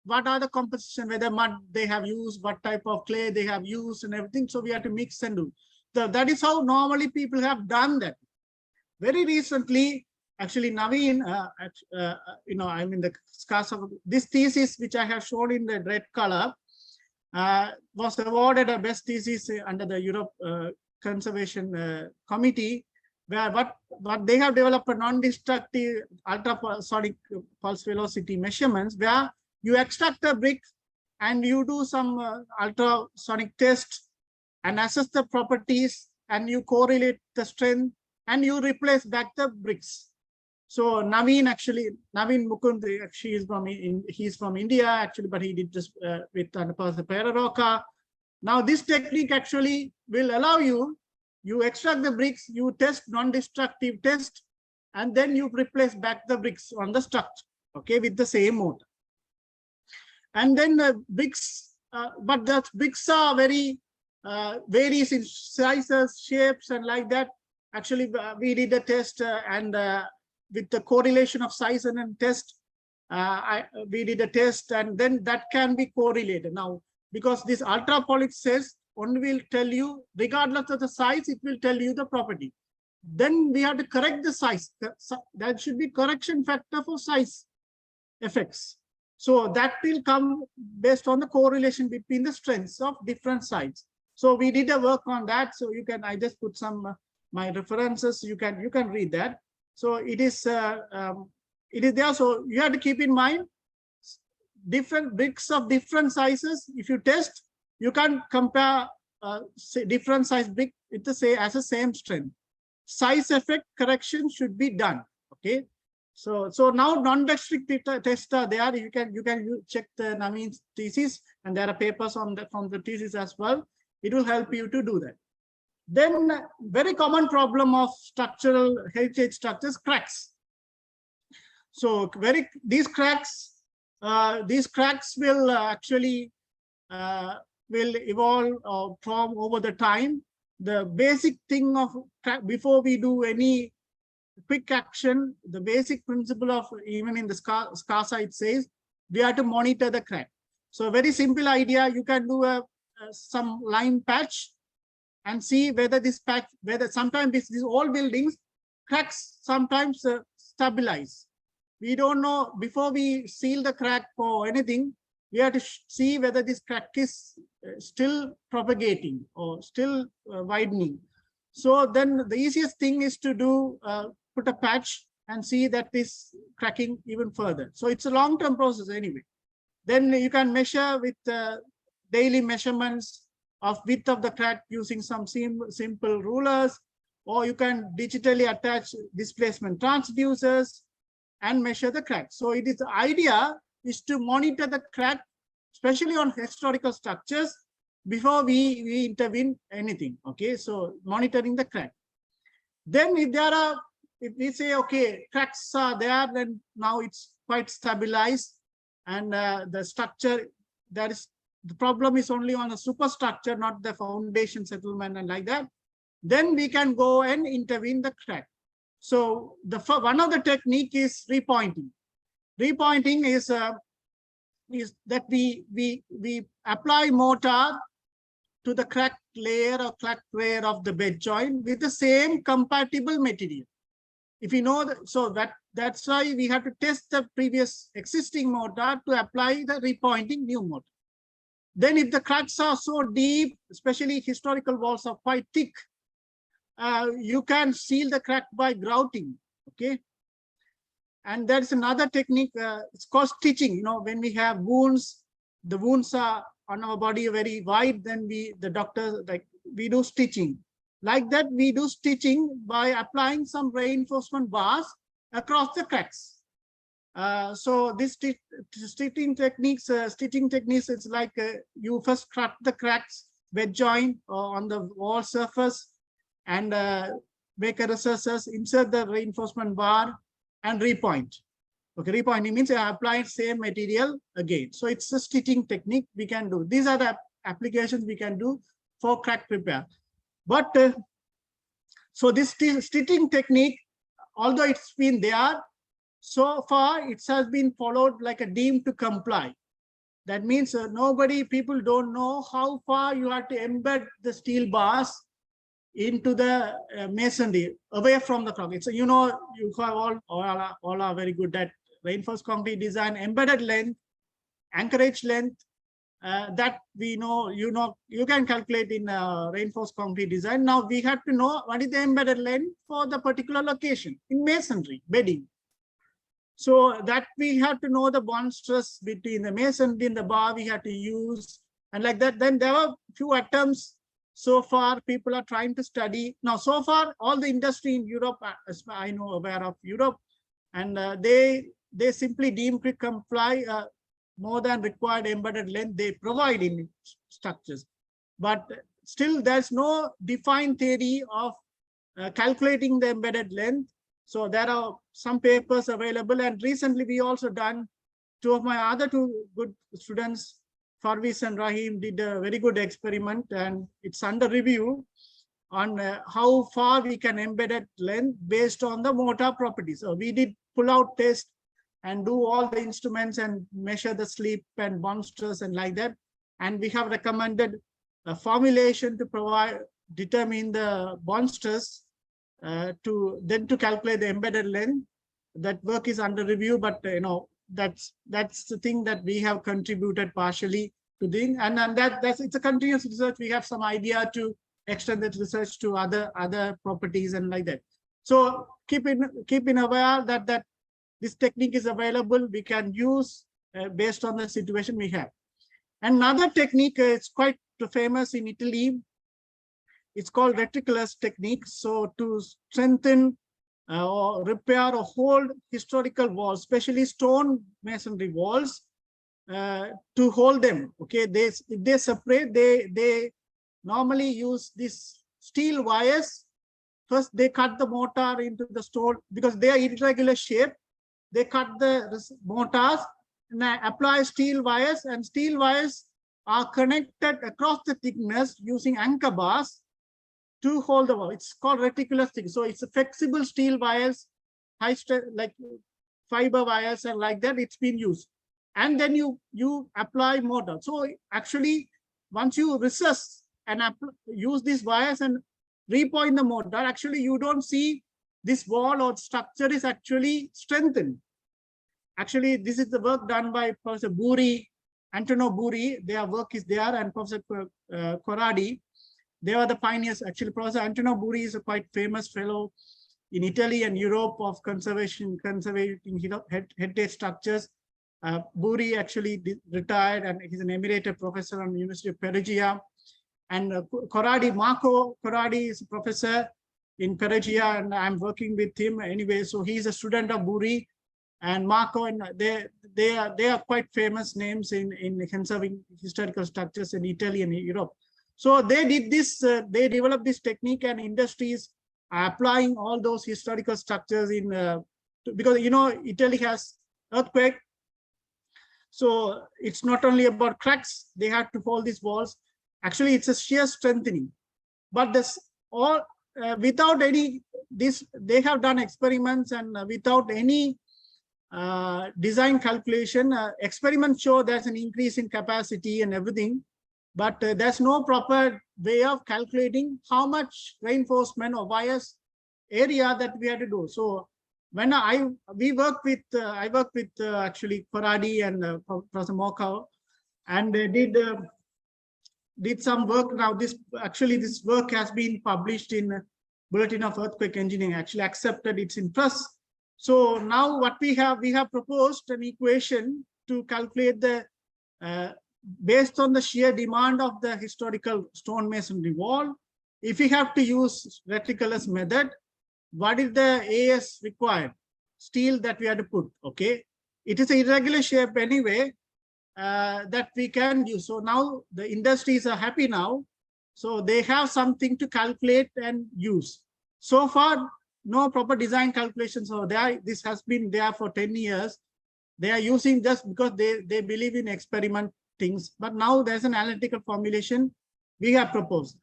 what are the composition, whether mud they have used, what type of clay they have used, and everything. So we have to mix and do. So that is how normally people have done that. Very recently, actually, Naveen, I'm in the scars of this thesis, which I have shown in the red color, was awarded a best thesis under the Europe Conservation Committee, where what they have developed a non-destructive ultrasonic pulse velocity measurements, where you extract a brick and you do some ultrasonic test and assess the properties, and you correlate the strength, and you replace back the bricks. So Naveen Mukund, actually he's from India actually, but he did this with Anapasa Peraroka. Now this technique actually will allow you extract the bricks, you test non-destructive test, and then you replace back the bricks on the structure, okay, with the same motor. And then the bricks, but the bricks are very varies in sizes, shapes, and like that. Actually, we did a test and with the correlation of size and test, we did a test, and then that can be correlated. Now, because this ultrapolix says only will tell you, regardless of the size, it will tell you the property. Then we have to correct the size. That should be correction factor for size effects. So that will come based on the correlation between the strengths of different sites. So we did a work on that. So you can, I just put some my references. You can read that. So it is there. So you have to keep in mind different bricks of different sizes. If you test, you can compare different size brick with the as a same strength. Size effect correction should be done. Okay. So now non-destructive tests are there. You can check the Naveen's thesis, and there are papers on from the thesis as well. It will help you to do that. Then very common problem of structural heritage structures, cracks. So these cracks will actually will evolve or form over the time. The basic thing of before we do any quick action, the basic principle of even in the SCASA it says we have to monitor the crack. So a very simple idea, you can do some line patch and see whether this patch, whether sometimes these old buildings cracks sometimes stabilize. We don't know before we seal the crack or anything. We have to see whether this crack is still propagating or still widening. So then the easiest thing is to do put a patch and see that is cracking even further. So it's a long-term process anyway. Then you can measure with daily measurements of width of the crack using some simple rulers, or you can digitally attach displacement transducers and measure the crack. So it is the idea is to monitor the crack, especially on historical structures, before we intervene anything. Okay, so monitoring the crack. Then if we say, okay, cracks are there, then now it's quite stabilized, and the structure, the problem is only on the superstructure, not the foundation settlement and like that. Then we can go and intervene the crack. So one of the technique is repointing. Repointing is that we apply mortar to the cracked layer or cracked layer of the bed joint with the same compatible material. If you know that, so that's why we have to test the previous existing mortar to apply the repointing new mortar. Then if the cracks are so deep, especially historical walls are quite thick, you can seal the crack by grouting. Okay. And there's another technique, it's called stitching. You know, when we have wounds, the wounds are on our body very wide, then we do stitching. Like that, we do stitching by applying some reinforcement bars across the cracks. So this stitching techniques, it's like you first cut the cracks, bed joint on the wall surface, and make a recesses, insert the reinforcement bar, and repoint. Okay, repointing means apply same material again. So it's a stitching technique we can do. These are the applications we can do for crack repair. But so this stitching technique, although it's been there, so far it has been followed like a deemed to comply. That means people don't know how far you have to embed the steel bars into the masonry away from the concrete. So you have all are very good at reinforced concrete design, embedded length, anchorage length. That we know, you can calculate in reinforced concrete design. Now we have to know what is the embedded length for the particular location in masonry bedding. So that we have to know the bond stress between the masonry and the bar we have to use, and like that. Then there are few attempts. So far, people are trying to study. Now, so far, all the industry in Europe, as I know, aware of Europe, and they simply deem to comply more than required embedded length they provide in structures. But still, there's no defined theory of calculating the embedded length. So there are some papers available, and recently we also done, two of my other two good students, Farvis and Rahim, did a very good experiment, and it's under review on how far we can embed at length based on the mortar properties. So we did pull-out test and do all the instruments and measure the slip and bond stress and like that. And we have recommended a formulation to determine the bond stress to calculate the embedded length. That work is under review, but that's the thing that we have contributed partially to doing, and it's a continuous research. We have some idea to extend that research to other properties and like that. So keep in aware that this technique is available. We can use based on the situation we have. Another technique is quite famous in Italy. It's called reticulus technique. So to strengthen or repair or hold historical walls, especially stone masonry walls, to hold them. Okay, if they separate, they normally use these steel wires. First, they cut the mortar into the stone because they are irregular shape. They cut the mortars and apply steel wires, and steel wires are connected across the thickness using anchor bars to hold the wall. It's called reticulus thing. So it's a flexible steel wires, high strength, like fiber wires and like that. It's been used, and then you apply mortar. So actually, once you recess and use these wires and repoint the mortar, actually you don't see this wall or structure is actually strengthened. Actually, this is the work done by Professor Buri, Antonio Buri. Their work is there, and Professor Corradi. They are the pioneers. Actually, Professor Antonio Buri is a quite famous fellow in Italy and Europe of conserving heritage structures. Buri actually retired, and he's an emeritus professor on the University of Perugia. And Corradi, Marco Corradi is a professor in Perugia, and I'm working with him anyway. So he's a student of Buri, and Marco, and they are quite famous names in conserving historical structures in Italy and Europe. So they did this, they developed this technique, and industries are applying all those historical structures in, because, Italy has earthquake. So it's not only about cracks, they have to hold these walls. Actually, it's a shear strengthening. But this all, without any, they have done experiments, and without any design calculation, experiments show there's an increase in capacity and everything. But there's no proper way of calculating how much reinforcement or wires area that we had to do. So when I work with actually Corradi and Professor Mokau, and they did some work. Now this work has been published in Bulletin of Earthquake Engineering, actually accepted, it's in press. So now what we have proposed an equation to calculate the based on the shear demand of the historical stone masonry wall. If we have to use reticulus method, what is the AS required? Steel that we have to put, okay? It is an irregular shape anyway that we can use. So now the industries are happy now. So they have something to calculate and use. So far, no proper design calculations. So this has been there for 10 years. They are using just because they believe in experiment things, but now there's an analytical formulation we have proposed.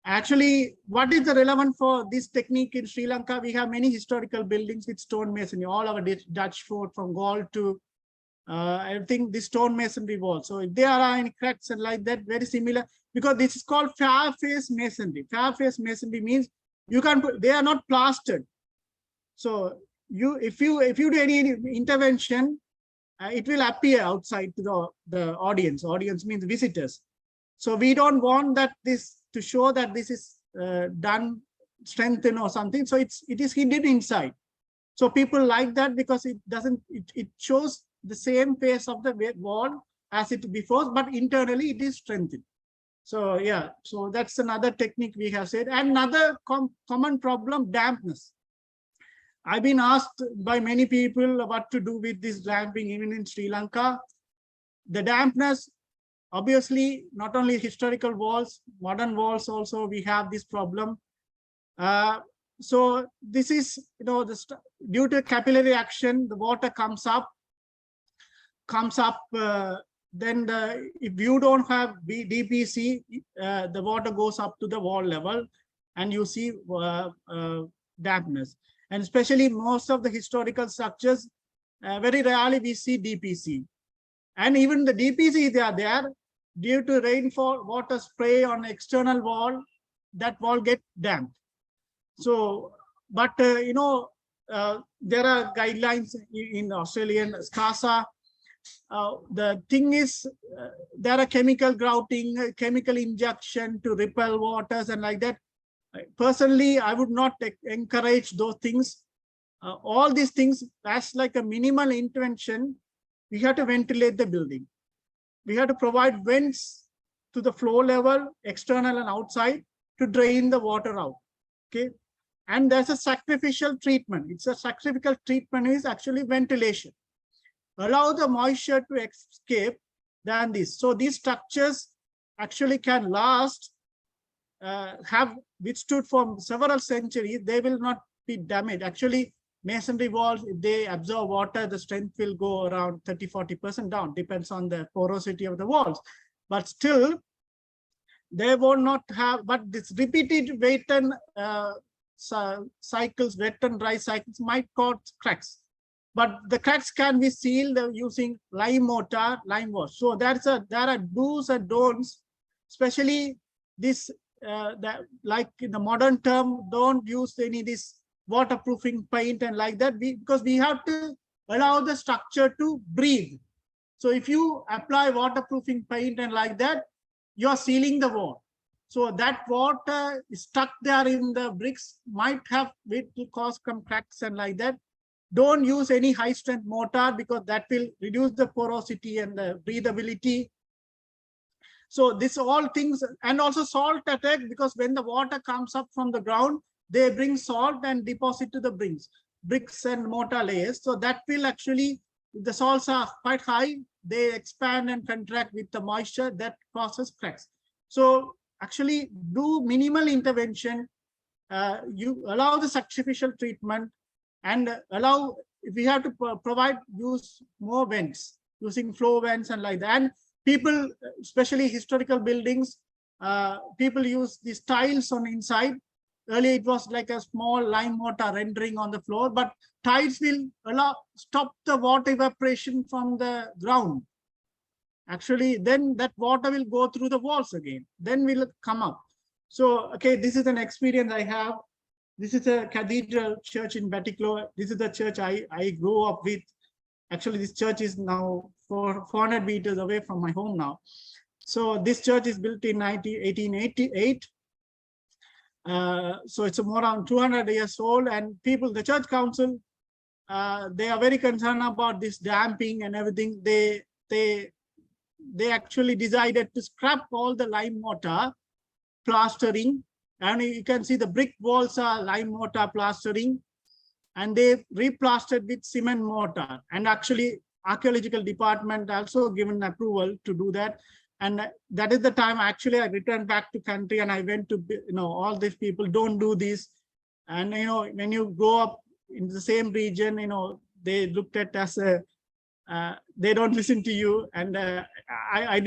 Actually, what is the relevant for this technique in Sri Lanka? We have many historical buildings with stone masonry, all our Dutch fort from Gaul to everything, this stone masonry wall. So if there are any cracks and like that, very similar, because this is called fair face masonry. Fair face masonry means you can put, they are not plastered. So if you do any intervention, it will appear outside to the audience. Audience means visitors. So we don't want that to show that this is done, strengthened or something. So it is hidden inside. So people like that because it shows the same face of the wall as it before, but internally it is strengthened. So yeah, so that's another technique we have said. And another common problem, dampness. I've been asked by many people what to do with this damping even in Sri Lanka. The dampness, obviously, not only historical walls, modern walls also, we have this problem. So this is, due to capillary action, the water comes up, then if you don't have DPC, the water goes up to the wall level and you see dampness. And especially most of the historical structures, very rarely we see DPC. And even the DPC, they are there, due to rainfall, water spray on external wall, that wall get damp. So, but there are guidelines in Australian CASA. The thing is, there are chemical grouting, chemical injection to repel waters and like that. Personally, I would not encourage those things. All these things, as like a minimal intervention, we have to ventilate the building. We have to provide vents to the floor level, external and outside, to drain the water out. Okay. And there's a sacrificial treatment. It's a sacrificial treatment is actually ventilation. Allow the moisture to escape than this. So these structures actually can last, have withstood for several centuries. They will not be damaged. Actually, masonry walls, if they absorb water, the strength will go around 30–40% down, depends on the porosity of the walls. But still, they will not have, but this repeated wet and cycles, wet and dry cycles might cause cracks. But the cracks can be sealed using lime mortar, lime wash. So there are do's and don'ts, especially this, like in the modern term, don't use any this waterproofing paint and like that, because we have to allow the structure to breathe. So if you apply waterproofing paint and like that, you're sealing the wall. So that water is stuck there in the bricks, might have it to cause some cracks and like that. Don't use any high strength mortar, because that will reduce the porosity and the breathability. So this all things, and also salt attack, because when the water comes up from the ground, they bring salt and deposit to the bricks and mortar layers. So that will actually, the salts are quite high, they expand and contract with the moisture, that causes cracks. So actually do minimal intervention. You allow the sacrificial treatment, and allow, if we have to provide, use more vents, using flow vents and like that. And people, especially historical buildings, people use these tiles on inside. Earlier it was like a small lime mortar rendering on the floor, but tiles will stop the water evaporation from the ground. Actually, then that water will go through the walls again, then will come up. So, okay, this is an experience I have. This is a cathedral church in Batticaloa. This is the church I grew up with. Actually, this church is now 400 meters away from my home now. So this church is built in 1888. So it's more than 200 years old, and people, the church council, they are very concerned about this damping and everything. They actually decided to scrap all the lime mortar plastering, and you can see the brick walls are lime mortar plastering, and they replastered with cement mortar. And actually, archaeological department also given approval to do that. And that is the time actually I returned back to country, and I went to, all these people don't do this. And, when you grow up in the same region, they looked at as a, they don't listen to you. And I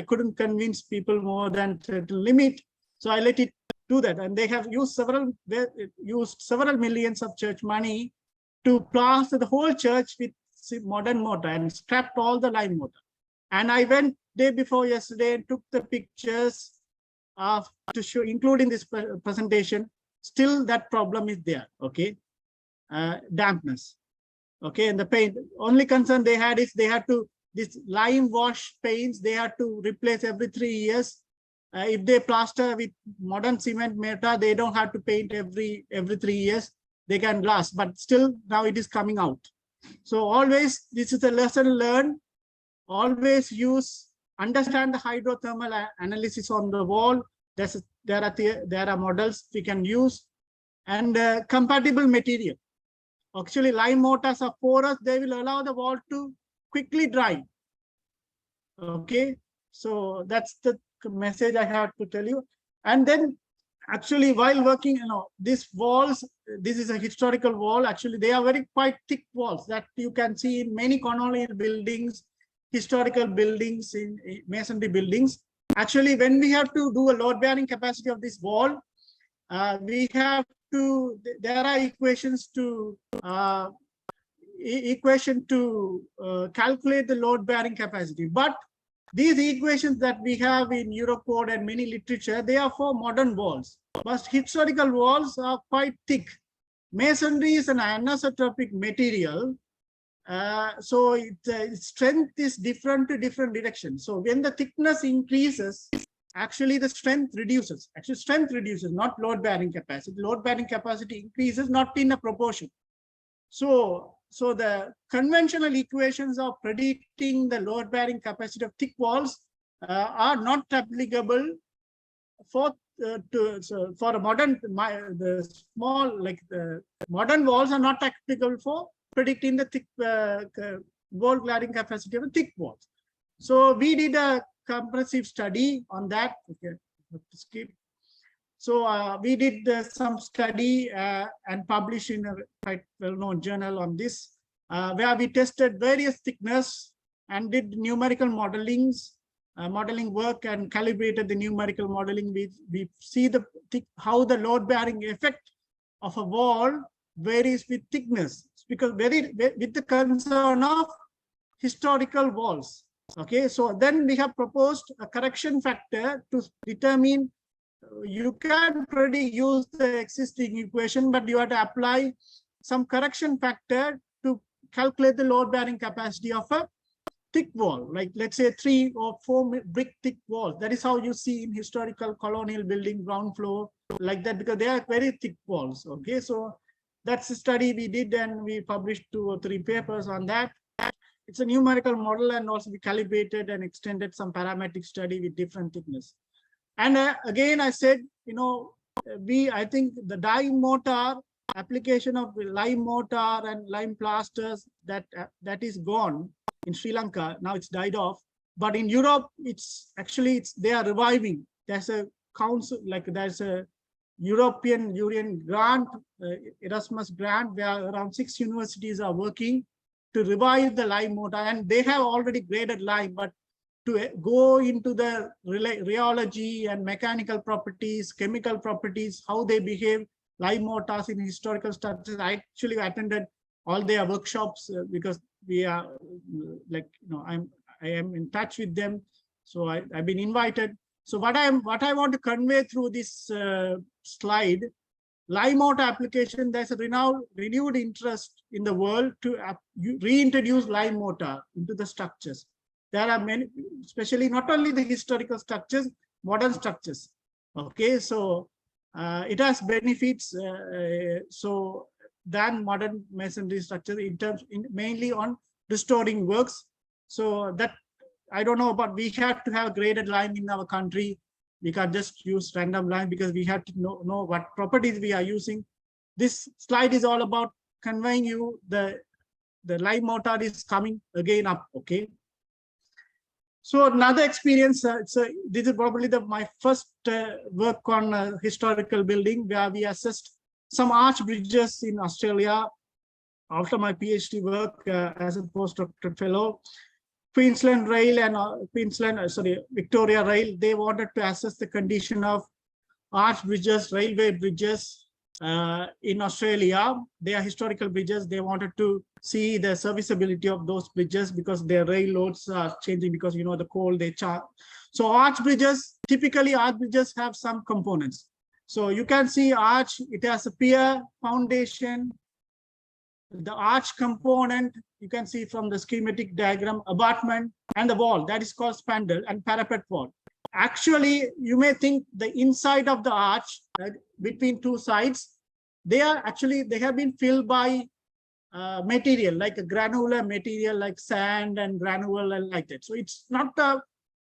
couldn't convince people more than to limit. So I let it do that. And they have used several millions of church money to plaster the whole church with modern mortar and scrapped all the lime mortar. And I went day before yesterday and took the pictures to show, including this presentation. Still that problem is there, okay? Dampness, okay? And the paint, only concern they had is they had to, this lime wash paints, they had to replace every 3 years. If they plaster with modern cement mortar, they don't have to paint every 3 years. They can last, but still now it is coming out. So always, this is a lesson learned. Always understand the hydrothermal analysis on the wall. There are models we can use, and compatible material. Actually, lime mortars are porous. They will allow the wall to quickly dry. Okay, so that's the message I have to tell you. And then actually, while working, these walls, this is a historical wall. Actually, they are quite thick walls that you can see in many colonial buildings, historical buildings, in masonry buildings. Actually, when we have to do a load bearing capacity of this wall, there are equations to equation to calculate the load bearing capacity. But these equations that we have in Eurocode and many literature, they are for modern walls. But historical walls are quite thick. Masonry is an anisotropic material. So its strength is different to different directions. So when the thickness increases, actually the strength reduces. Actually, strength reduces, not load bearing capacity. Load bearing capacity increases, not in a proportion. So the conventional equations of predicting the load bearing capacity of thick walls are not applicable for a modern the small, like the modern walls are not applicable for predicting the thick wall bearing capacity of thick walls. So we did a comprehensive study on that. Okay, skip. So we did some study and published in a quite well-known journal on this, where we tested various thickness and did numerical modeling work and calibrated the numerical modeling. We see how the load-bearing effect of a wall varies with thickness, because with the concern of historical walls. Okay, so then we have proposed a correction factor to determine. You can use the existing equation, but you have to apply some correction factor to calculate the load bearing capacity of a thick wall, like let's say 3 or 4 brick thick walls. That is how you see in historical colonial building ground floor like that, because they are very thick walls. Okay, so that's the study we did, and we published 2 or 3 papers on that. It's a numerical model, and also we calibrated and extended some parametric study with different thickness. And again, I said, I think the die mortar application of lime mortar and lime plasters, that is gone in Sri Lanka. Now it's died off. But in Europe, they are reviving. There's a council, like there's a European Union grant, Erasmus grant, where around 6 universities are working to revive the lime mortar, and they have already graded lime, but to go into the rheology and mechanical properties, chemical properties, how they behave, lime mortars in historical structures. I actually attended all their workshops because we are I am in touch with them. So I've been invited. So what I want to convey through this slide, lime mortar application, there's a renewed interest in the world to reintroduce lime mortar into the structures. There are many, especially not only the historical structures, modern structures. Okay, so it has benefits than modern masonry structures mainly on restoring works. So that I don't know, but we have to have graded lime in our country. We can't just use random lime because we have to know what properties we are using. This slide is all about conveying you the lime mortar is coming again up. Okay. So another experience, this is probably my first work on historical building, where we assessed some arch bridges in Australia after my PhD work as a postdoctoral fellow. Queensland Rail and Victoria Rail, they wanted to assess the condition of arch bridges, railway bridges in Australia. They are historical bridges. They wanted to see the serviceability of those bridges because their rail loads are changing because, the coal they charge. So arch bridges, typically arch bridges have some components. So you can see arch, it has a pier, foundation, the arch component, you can see from the schematic diagram, abutment, and the wall, that is called spandrel, and parapet wall. Actually, you may think the inside of the arch, between 2 sides, they have been filled by material, like a granular material, like sand and granule and like that. So it's not a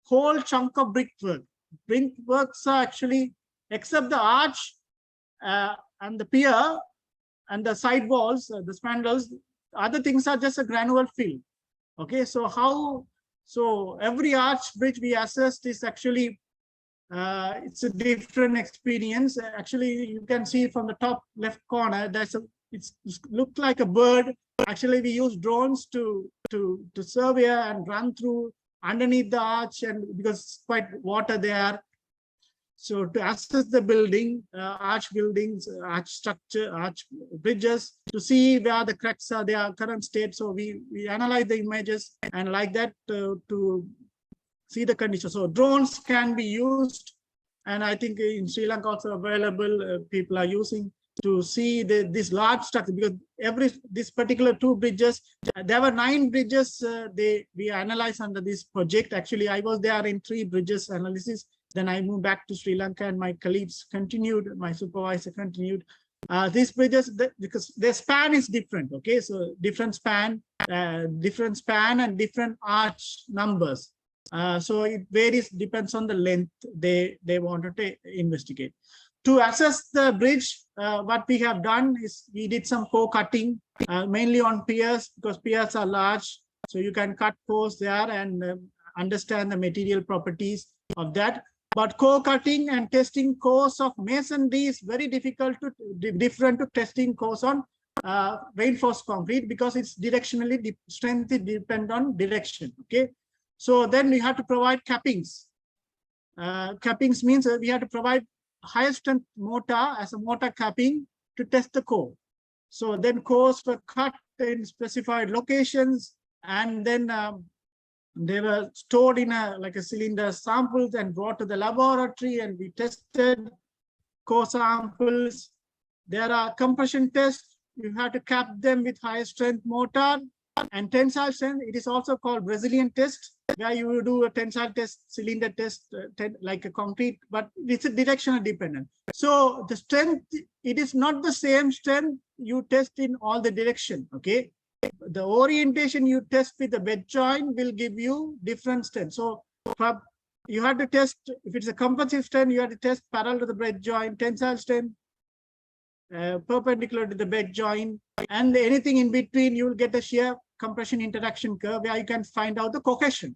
whole chunk of brickwork. Brickworks are actually, except the arch and the pier and the side walls, the spandrels, other things are just a granular fill. Okay, so every arch bridge we assessed is actually, it's a different experience. Actually, you can see from the top left corner, it looked like a bird. Actually, we use drones to survey and run through underneath the arch, and because it's quite water there. So to assess the building, arch buildings, arch structure, arch bridges, to see where the cracks are, their current state. So we analyze the images and like that to see the condition. So drones can be used, and I think in Sri Lanka also available. People are using to see this large structure, because this particular 2 bridges, there were 9 bridges. We analyzed under this project. Actually, I was there in 3 bridges analysis. Then I moved back to Sri Lanka, and my colleagues continued. My supervisor continued. These bridges, because their span is different. Okay, so different span and different arch numbers. So it varies, depends on the length they wanted to investigate. To assess the bridge, what we have done is we did some core cutting, mainly on piers, because piers are large. So you can cut cores there and understand the material properties of that. But core cutting and testing cores of masonry is very difficult different to testing cores on reinforced concrete, because it's directionally, strength depend on direction. Okay. So then we have to provide cappings. Cappings means we have to provide higher strength mortar as a mortar capping to test the core. So then cores were cut in specified locations, and then they were stored in like a cylinder samples and brought to the laboratory, and we tested core samples. There are compression tests. You have to cap them with high strength mortar and tensile strength. It is also called Brazilian test, where you will do a tensile test, cylinder test, like a concrete, but it's a directional dependent. So the strength, it is not the same strength you test in all the direction. Okay. The orientation you test with the bed joint will give you different strength. So you have to test, if it's a composite strength, you have to test parallel to the bed joint, tensile strength, perpendicular to the bed joint, and anything in between, you will get a shear compression interaction curve where you can find out the cohesion.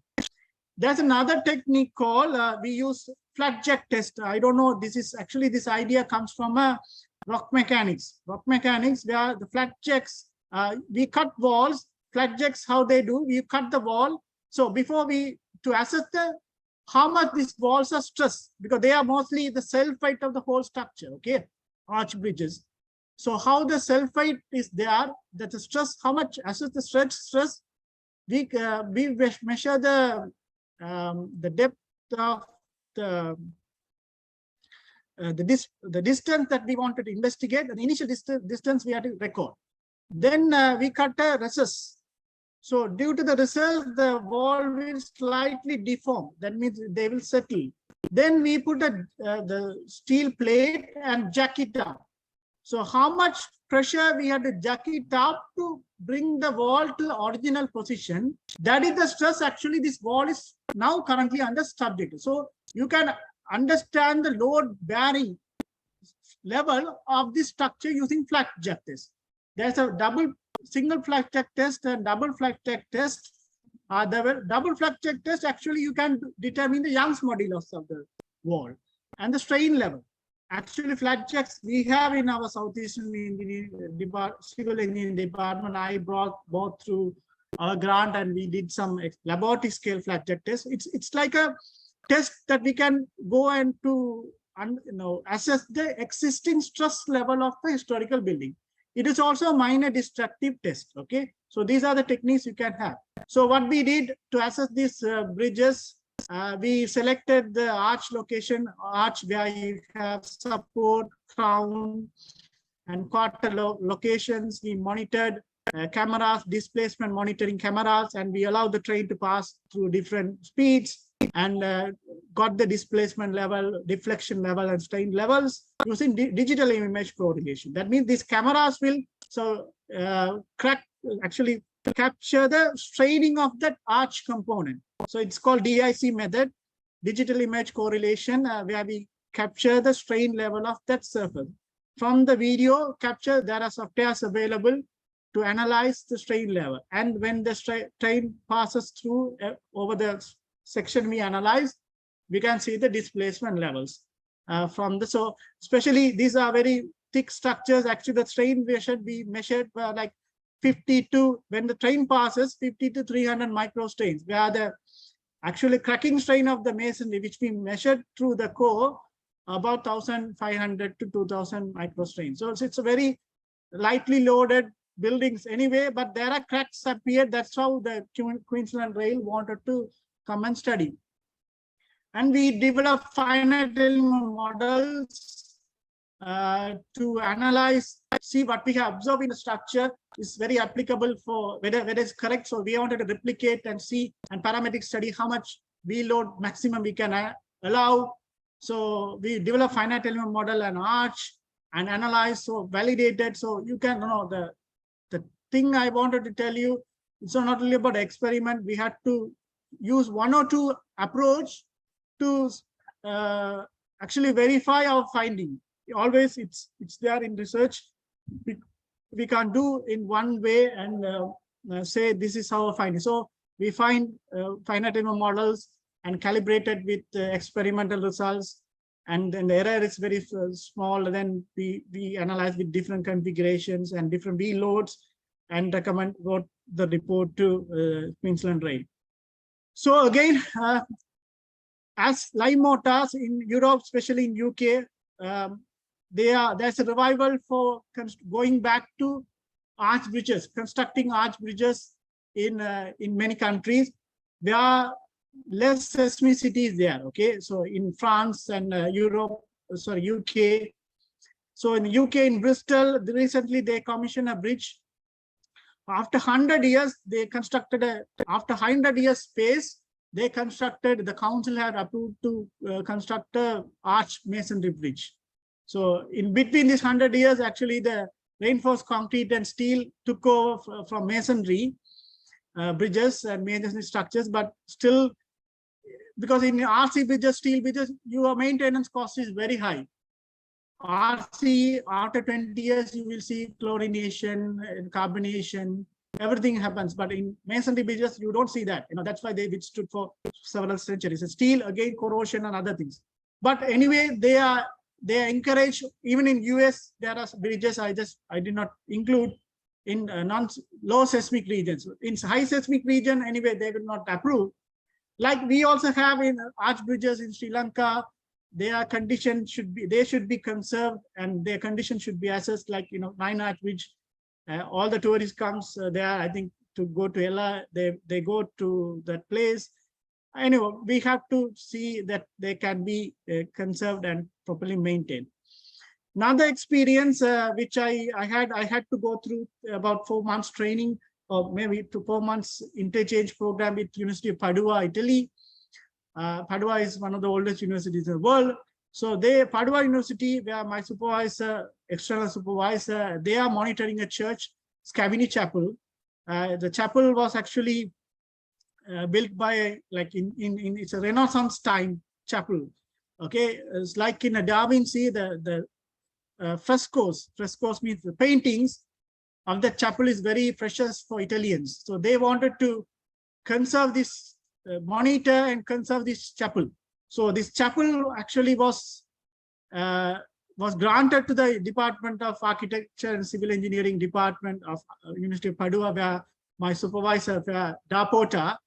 There's another technique called, we use flat jack test. I don't know, this idea comes from rock mechanics. Rock mechanics, where the flat jacks, we cut walls. Flat jacks, how they do, we cut the wall. So before to assess how much these walls are stressed, because they are mostly the self-weight of the whole structure, okay, arch bridges. So how the self-weight is there, that the stress, how much, assess the stress, we measure the depth of the distance that we wanted to investigate, and the initial distance we had to record. Then we cut a recess. So due to the recess, the wall will slightly deform. That means they will settle. Then we put the steel plate and jack it up. So how much pressure we had to jack it up to bring the wall to the original position. That is the stress. Actually, this wall is now currently under subject. So you can understand the load bearing level of this structure using flat jack test. There's a single flat jack test and double flat jack test. The double flat jack test, actually, you can determine the Young's modulus of the wall and the strain level. Actually, flat jacks we have in our Southeastern Civil Engineering Department. I brought both through our grant, and we did some laboratory scale flat jack test. It's like a test that we can go and assess the existing stress level of the historical building. It is also a minor destructive test. Okay, so these are the techniques you can have. So what we did to assess these bridges, we selected the arch location, arch where you have support, crown, and quarter locations. We monitored cameras, displacement monitoring cameras, and we allowed the train to pass through different speeds and got the displacement level, deflection level, and strain levels using digital image correlation. That means these cameras will actually capture the straining of that arch component. So it's called DIC method, digital image correlation, where we capture the strain level of that surface. From the video capture, there are softwares available to analyze the strain level. And when the train passes through over the section we analyze, we can see the displacement levels so especially these are very thick structures. Actually, the strain should be measured like 50 to, when the train passes, 50 to 300 microstrains, where the actually cracking strain of the masonry, which we measured through the core, about 1,500 to 2,000 microstrain. So it's a very lightly loaded buildings anyway, but there are cracks appeared. That's how the Queensland Rail wanted to come and study. And we developed finite element models to analyze, see what we have observed in the structure is very applicable for whether it's correct. So we wanted to replicate and see and parametric study how much V load maximum we can allow. So we developed finite element model and arch and analyze, so validated. So you can know the thing I wanted to tell you, it's not only about experiment. We had to use one or two approach to actually verify our finding. Always it's there in research. We can't do in one way and say this is our finding. So we find finite element models and calibrated with experimental results, and then the error is very small. Then we analyze with different configurations and different V loads and wrote the report to Queensland Rail. So again, as live motors in Europe, especially in UK, there's a revival for going back to arch bridges, constructing arch bridges in many countries. There are less seismicity there. Okay, so in France and UK. So in UK, in Bristol, recently they commissioned a bridge. After 100 years, they constructed after 100 years space, they constructed, the council had approved to construct a arch masonry bridge. So in between these 100 years, actually the reinforced concrete and steel took over from masonry bridges and masonry structures, but still, because in RC bridges, steel bridges, your maintenance cost is very high. RC, after 20 years, you will see chlorination, carbonation, everything happens. But in masonry bridges, you don't see that. That's why they withstood for several centuries. And steel, again, corrosion and other things. But anyway, they encourage, even in US, there are bridges I did not include in low seismic regions. In high seismic region, anyway, they will not approve. Like we also have in arch bridges in Sri Lanka, their condition should be conserved, and their condition should be assessed. Like 9 arch bridge, all the tourists comes there, I think, to go to Ella, they go to that place. Anyway, we have to see that they can be conserved and properly maintained. Another experience which I had to go through about 4 months training, or maybe 4 months interchange program with University of Padua, Italy. Padua is one of the oldest universities in the world. So Padua University, where my supervisor, external supervisor, they are monitoring a church, Scavini Chapel. The chapel was actually built by, like it's a Renaissance time chapel. Okay, it's like in a Da Vinci, the frescoes means the paintings of the chapel is very precious for Italians. So they wanted to conserve this, monitor and conserve this chapel. So this chapel actually was granted to the Department of Architecture and Civil Engineering Department of University of Padua, where my supervisor, Da Porta,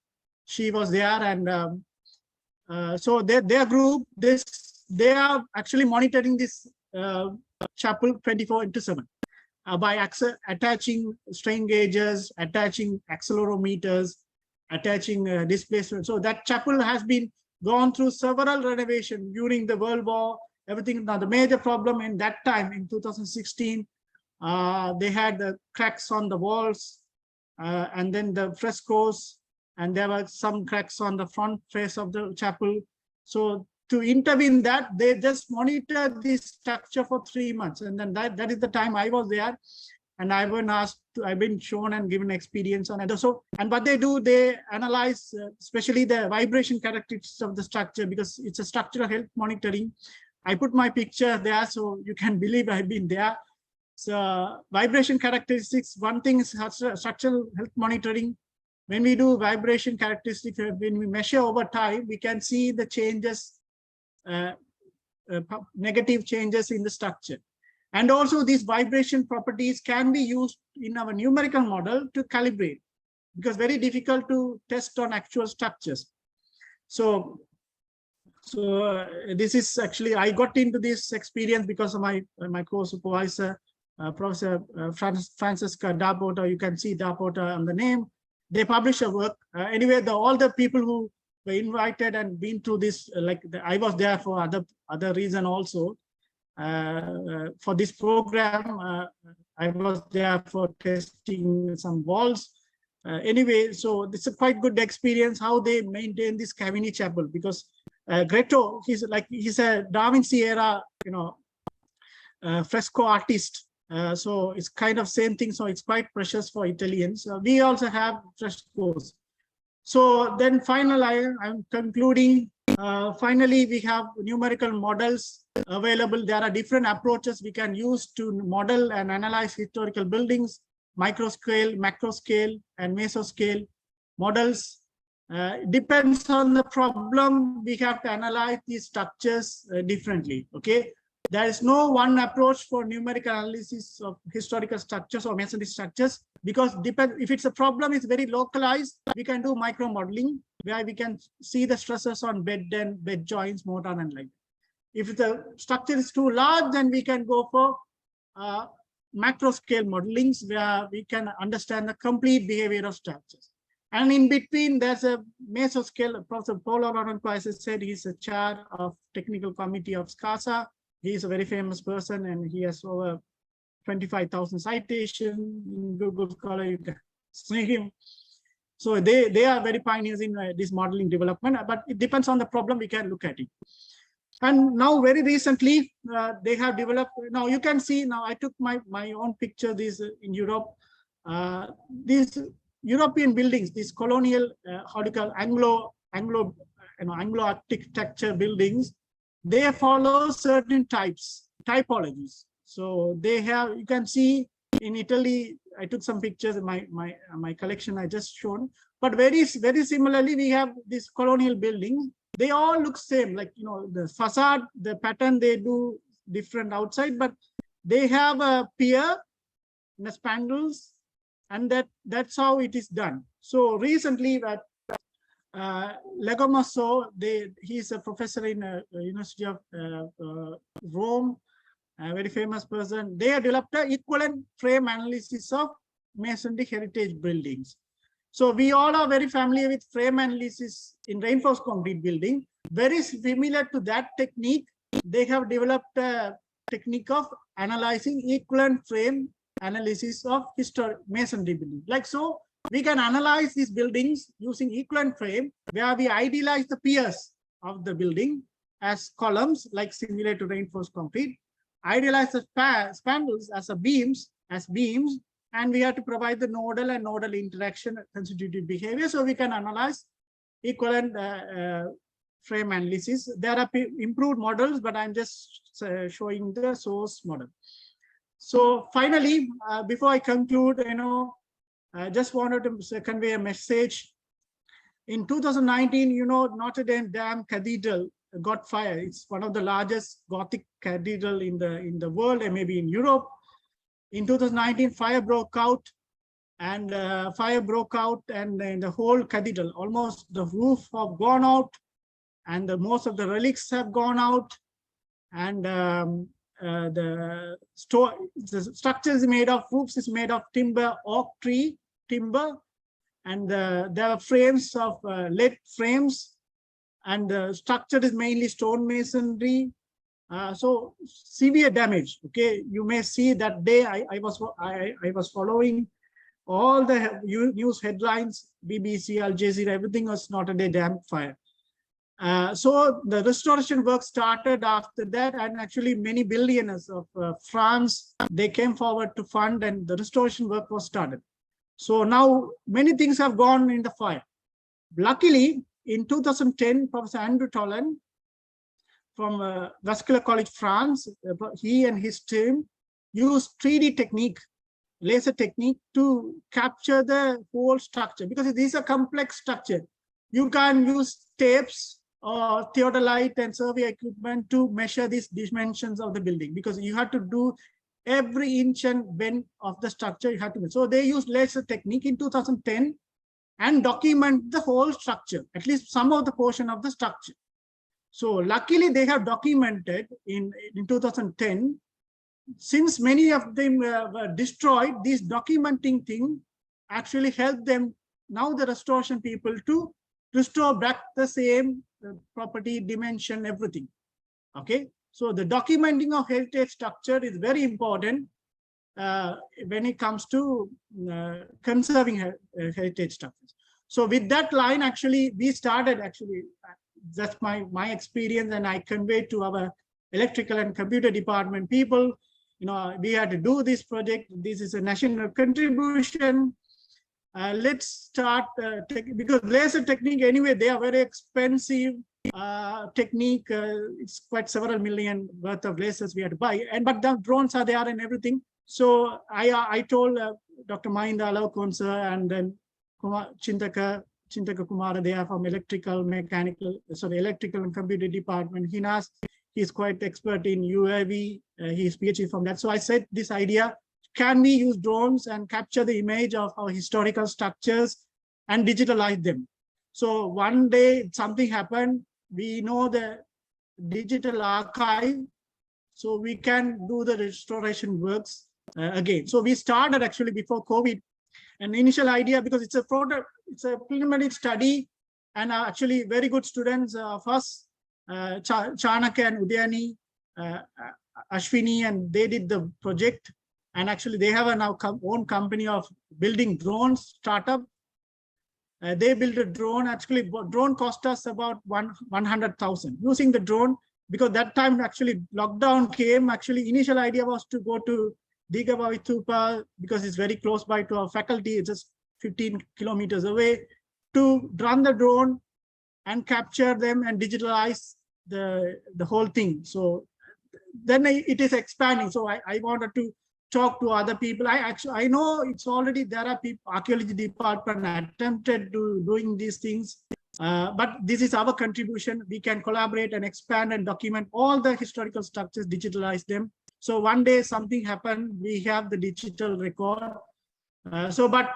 she was there. And so their group, they are actually monitoring this chapel 24/7 by attaching strain gauges, attaching accelerometers, attaching displacement. So that chapel has been gone through several renovations during the World War, everything. Now the major problem in that time, in 2016, they had the cracks on the walls, and then the frescoes, and there were some cracks on the front face of the chapel. So to intervene that, they just monitored this structure for 3 months. And then that is the time I was there. And I've been shown and given experience on it. So, and what they do, they analyze, especially the vibration characteristics of the structure, because it's a structural health monitoring. I put my picture there, so you can believe I've been there. So vibration characteristics, one thing is structural health monitoring. When we do vibration characteristics, when we measure over time, we can see the changes, negative changes in the structure. And also these vibration properties can be used in our numerical model to calibrate, because very difficult to test on actual structures. So So this is actually, I got into this experience because of my co-supervisor, Professor Francesca Dapota. You can see Dapota on the name. They publish a work. Anyway, all the people who were invited and been through this, I was there for other reason also. For this program, I was there for testing some walls. Anyway, so it's a quite good experience how they maintain this Cavini Chapel, because Gretto, he's a Da Vinci era, fresco artist. So it's kind of same thing. So it's quite precious for Italians. We also have frescoes. So then finally, I'm concluding. Finally, we have numerical models available. There are different approaches we can use to model and analyze historical buildings, micro scale, macro scale, and mesoscale models. Depends on the problem, we have to analyze these structures differently. Okay, there is no one approach for numerical analysis of historical structures or masonry structures, because if it's a problem, it's very localized. We can do micro modeling where we can see the stresses on bed and bed joints, mortar, and like. If the structure is too large, then we can go for macro scale modelings where we can understand the complete behavior of structures. And in between, there's a mesoscale. Professor Paul Oronco, as I said, he's a chair of technical committee of SCASA. He's a very famous person, and he has over 25,000 citations in Google Scholar. You can see him. So they are very pioneers in this modeling development, but it depends on the problem, we can look at it. And now very recently, they have developed, now you can see, now I took my own picture, this in Europe. These European buildings, these colonial, how do you call, Anglo architecture buildings, they follow certain typologies. So they have, you can see in Italy, I took some pictures in my collection I just shown, but very similarly, we have these colonial buildings. They all look same, like, the facade, the pattern, they do different outside, but they have a pier and the spangles, and that's how it is done. So recently, that Legomaso, he's a professor in University of Rome, a very famous person. They have developed an equivalent frame analysis of masonry heritage buildings. So we all are very familiar with frame analysis in reinforced concrete building. Very similar to that technique, they have developed a technique of analyzing equivalent frame analysis of historic masonry buildings. Like so, we can analyze these buildings using equivalent frame, where we idealize the piers of the building as columns, like similar to reinforced concrete, idealize the spangles as beams, and we have to provide the nodal and nodal interaction constitutive behavior, so we can analyze equivalent frame analysis. There are improved models, but I'm just showing the source model. So finally, before I conclude, I just wanted to convey a message. In 2019, Notre Dame Cathedral got fire. It's one of the largest Gothic cathedral in the world, and maybe in Europe. In 2019, fire broke out, and the whole cathedral, almost the roof have gone out, and most of the relics have gone out, and the structure is made of, roofs is made of timber, oak tree timber, and there are frames of lead frames, and the structure is mainly stone masonry. So severe damage. Okay, you may see that day I was following all the news headlines, BBC, Al Jazeera, everything was Notre Dame fire. So the restoration work started after that, and actually many billionaires of France, they came forward to fund, and the restoration work was started. So now many things have gone in the fire. Luckily, in 2010, Professor Andrew Tolan from Vascular College, France, he and his team used 3D technique, laser technique, to capture the whole structure, because it is a complex structure. You can use tapes or theodolite and survey equipment to measure these dimensions of the building, because you have to do every inch and bend of the structure. You have to. So they used laser technique in 2010 and document the whole structure, at least some of the portion of the structure. So luckily they have documented in 2010, since many of them were destroyed, this documenting thing actually helped them, now the restoration people, to restore back the same property, dimension, everything. Okay, so the documenting of heritage structure is very important when it comes to conserving heritage structures. So with that line, actually, we started, actually, that's my experience, and I conveyed to our electrical and computer department people, we had to do this project. This is a national contribution. Let's start, because laser technique, anyway, they are very expensive technique. It's quite several million worth of lasers we had to buy. But the drones are there and everything. So I told Dr. Mahinda Alakonsa and then Chintaka Kumara, they are from electrical and computer department. Hinas, he's quite expert in UAV. He's PhD from that. So I said this idea, can we use drones and capture the image of our historical structures and digitalize them? So one day something happened. We know the digital archive, so we can do the restoration works again. So we started actually before COVID. An initial idea, because it's a preliminary study, and actually very good students of us, Chanaka and Udayani, Ashwini, and they did the project. And actually they have a now own company of building drones startup. They built a drone. Actually, drone cost us about 100,000 using the drone, because that time actually lockdown came. Actually, initial idea was to go to Digabavitupa, because it's very close by to our faculty. It's just 15 kilometers away, to run the drone and capture them and digitalize the whole thing. So then it is expanding. So I wanted to talk to other people. I know it's already, there are people, archaeology department attempted to doing these things, but this is our contribution. We can collaborate and expand and document all the historical structures, digitalize them. So one day something happened, we have the digital record. But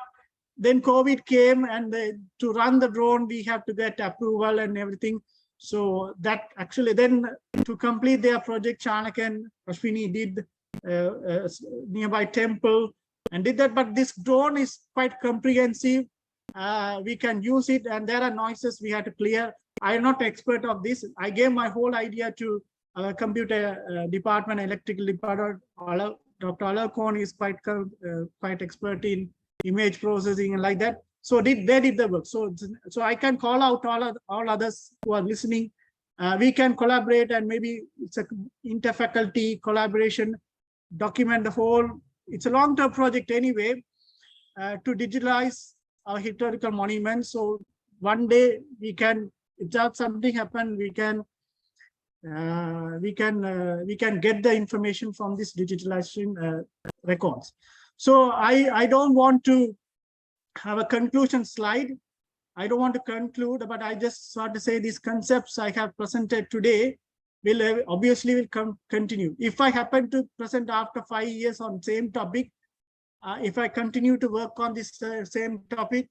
then COVID came, and to run the drone, we have to get approval and everything. So that actually then, to complete their project, Chanaka and Ashwini did nearby temple and did that. But this drone is quite comprehensive. We can use it, and there are noises we had to clear. I am not expert of this. I gave my whole idea to computer department, electrical department. Dr. Alakon is quite expert in image processing and like that. So they did the work. So I can call out all others who are listening. We can collaborate, and maybe it's a interfaculty collaboration, document the whole. It's a long-term project anyway, to digitalize our historical monuments. So one day we can, if that something happen, we can get the information from this digitalization records. So I don't want to have a conclusion slide. I don't want to conclude, but I just want to say these concepts I have presented today will obviously continue. If I happen to present after 5 years on same topic, if I continue to work on this same topic,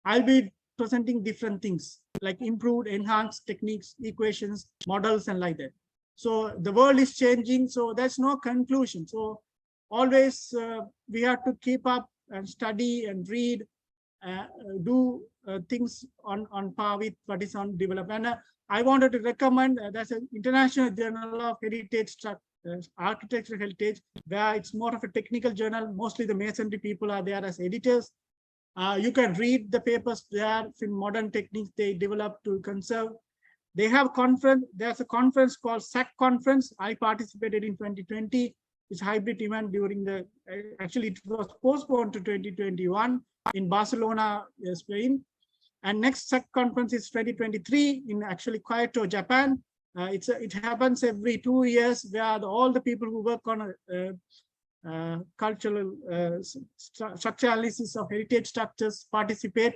I'll be presenting different things like improved, enhanced techniques, equations, models, and like that. So the world is changing, so there's no conclusion. So always we have to keep up and study and read, do things on par with what is on development. And I wanted to recommend, there's an International Journal of Heritage, Architectural Heritage, where it's more of a technical journal. Mostly the masonry people are there as editors. You can read the papers there in modern techniques they develop to conserve. They have conference. There's a conference called SAC conference. I participated in 2020. It's a hybrid event during the, actually it was postponed to 2021 in Barcelona, Spain. And next SAC conference is 2023 in actually Kyoto, Japan. It happens every 2 years, where all the people who work on cultural structural analysis of heritage structures participate,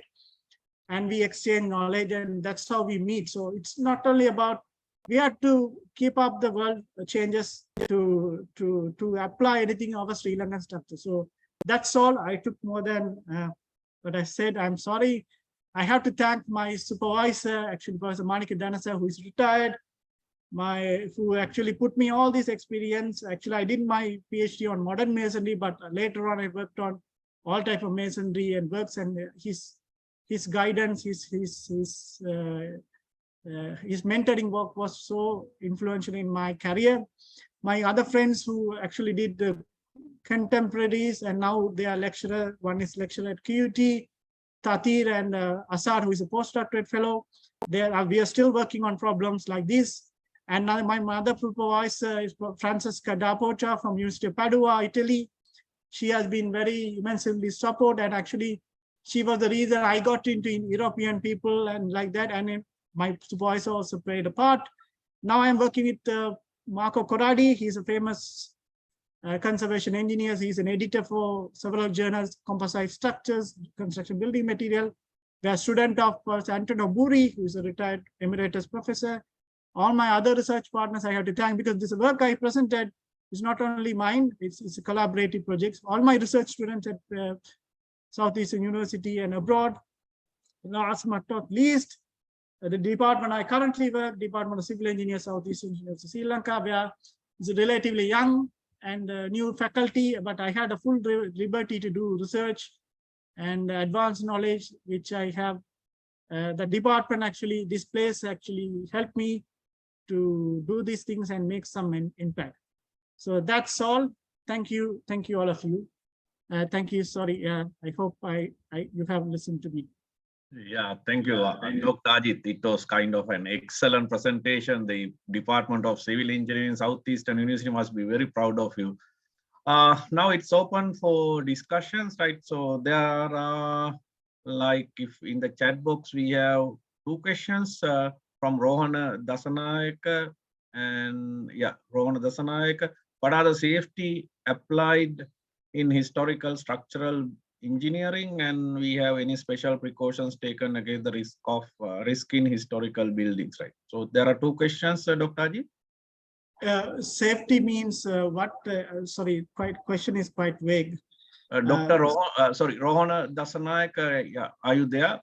and we exchange knowledge, and that's how we meet. So it's not only about, we have to keep up the world changes to apply anything of a Sri Lankan structure. So that's all. I took more than what I said. I'm sorry. I have to thank my supervisor, actually Professor Manika Danasa, who is retired, who actually put me all this experience. Actually, I did my PhD on modern masonry, but later on I worked on all type of masonry and works, and his guidance, his mentoring work was so influential in my career. My other friends who actually did the contemporaries, and now they are lecturer. One is lecturer at QUT, Tatir and Asar, who is a postdoctorate fellow. We are still working on problems like this. And now my mother supervisor is Francesca Dapocha from University of Padua, Italy. She has been very immensely supported, and actually she was the reason I got into European people and like that. And my supervisor also played a part. Now I'm working with Marco Corradi. He's a famous conservation engineer. He's an editor for several journals, Composite Structures, Construction Building Material. We are a student of Antonio Buri, who is a retired emeritus professor. All my other research partners I have to thank, because this work I presented is not only mine, it's a collaborative project. All my research students at Southeastern University and abroad. Last but not least, the department I currently work, Department of Civil Engineers, Southeastern University, Sri Lanka, where it's relatively young and new faculty, but I had a full liberty to do research and advanced knowledge, which I have. The department actually, this place actually helped me to do these things and make some impact. So that's all. Thank you all of you. Thank you. Sorry, I hope you have listened to me. Yeah, thank you, Dr. Ajit. It was kind of an excellent presentation. The Department of Civil Engineering, Southeastern University must be very proud of you. Now it's open for discussions, right? So there are, like, if in the chat box we have 2 questions from Rohana Dasanayaka, and yeah, Rohana Dasanayaka. What are the safety applied in historical structural engineering, and we have any special precautions taken against the risk in historical buildings, right? So there are 2 questions, Dr. Ajit. Safety means what? Sorry, question is quite vague. Dr. Rohana Dasanayaka, yeah, are you there?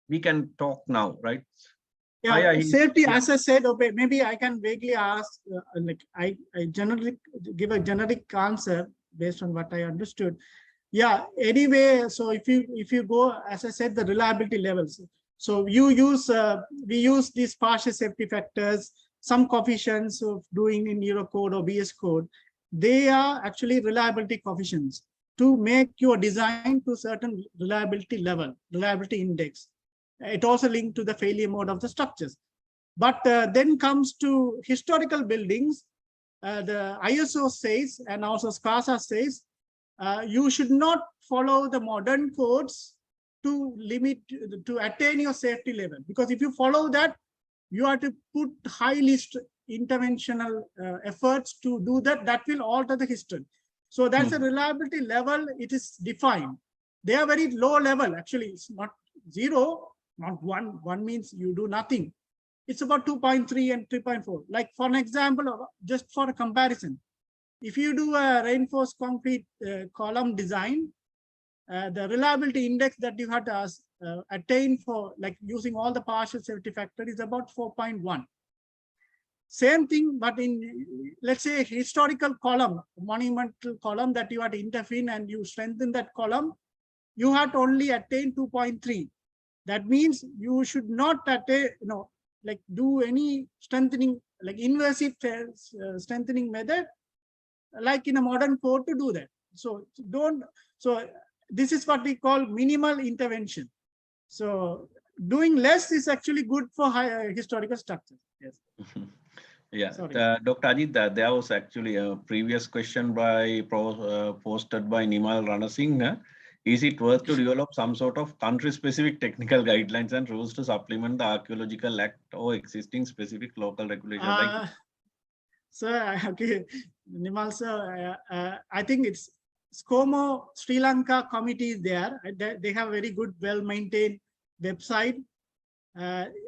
We can talk now, right? Yeah, safety, as I said, okay, maybe I can vaguely ask, like I generally give a generic answer based on what I understood. Yeah, anyway, so if you go, as I said, the reliability levels. So we use these partial safety factors, some coefficients of doing in Eurocode or BS code. They are actually reliability coefficients to make your design to certain reliability level, reliability index. It also linked to the failure mode of the structures. But then comes to historical buildings, the ISO says, and also SCASA says, you should not follow the modern codes to attain your safety level. Because if you follow that, you have to put highly interventional efforts to do that. That will alter the history. So that's a reliability level. It is defined. They are very low level. Actually, it's not 0. Not 1. 1 means you do nothing. It's about 2.3 and 3.4. Like for an example, just for a comparison, if you do a reinforced concrete column design, the reliability index that you have to attain for like using all the partial safety factor is about 4.1. Same thing, but in, let's say, a historical column, monumental column that you have to intervene and you strengthen that column, you have to only attain 2.3. That means you should not attain, like do any strengthening, like invasive strengthening method, like in a modern code to do that. So this is what we call minimal intervention. So doing less is actually good for historical structures. Yes. Yeah, Dr. Ajit, there was actually a previous question posted by Nimal Ranasinghe. Is it worth to develop some sort of country-specific technical guidelines and rules to supplement the Archaeological Act or existing specific local regulations? Okay, Nimal sir, I think it's SCOMO Sri Lanka committee is there. They have a very good, well-maintained website.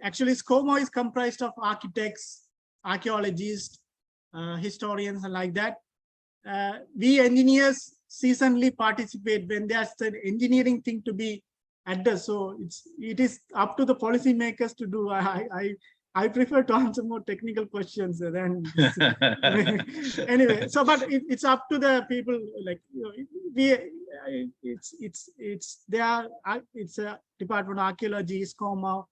Actually, SCOMO is comprised of architects, archaeologists, historians, and like that. We engineers seasonally participate when there's an engineering thing to be address. So it is up to the policymakers to do. I prefer to answer more technical questions than this. Anyway. So, but it's up to the people. Like, you know, it's there. It's a Department of Archaeology, SCOMA.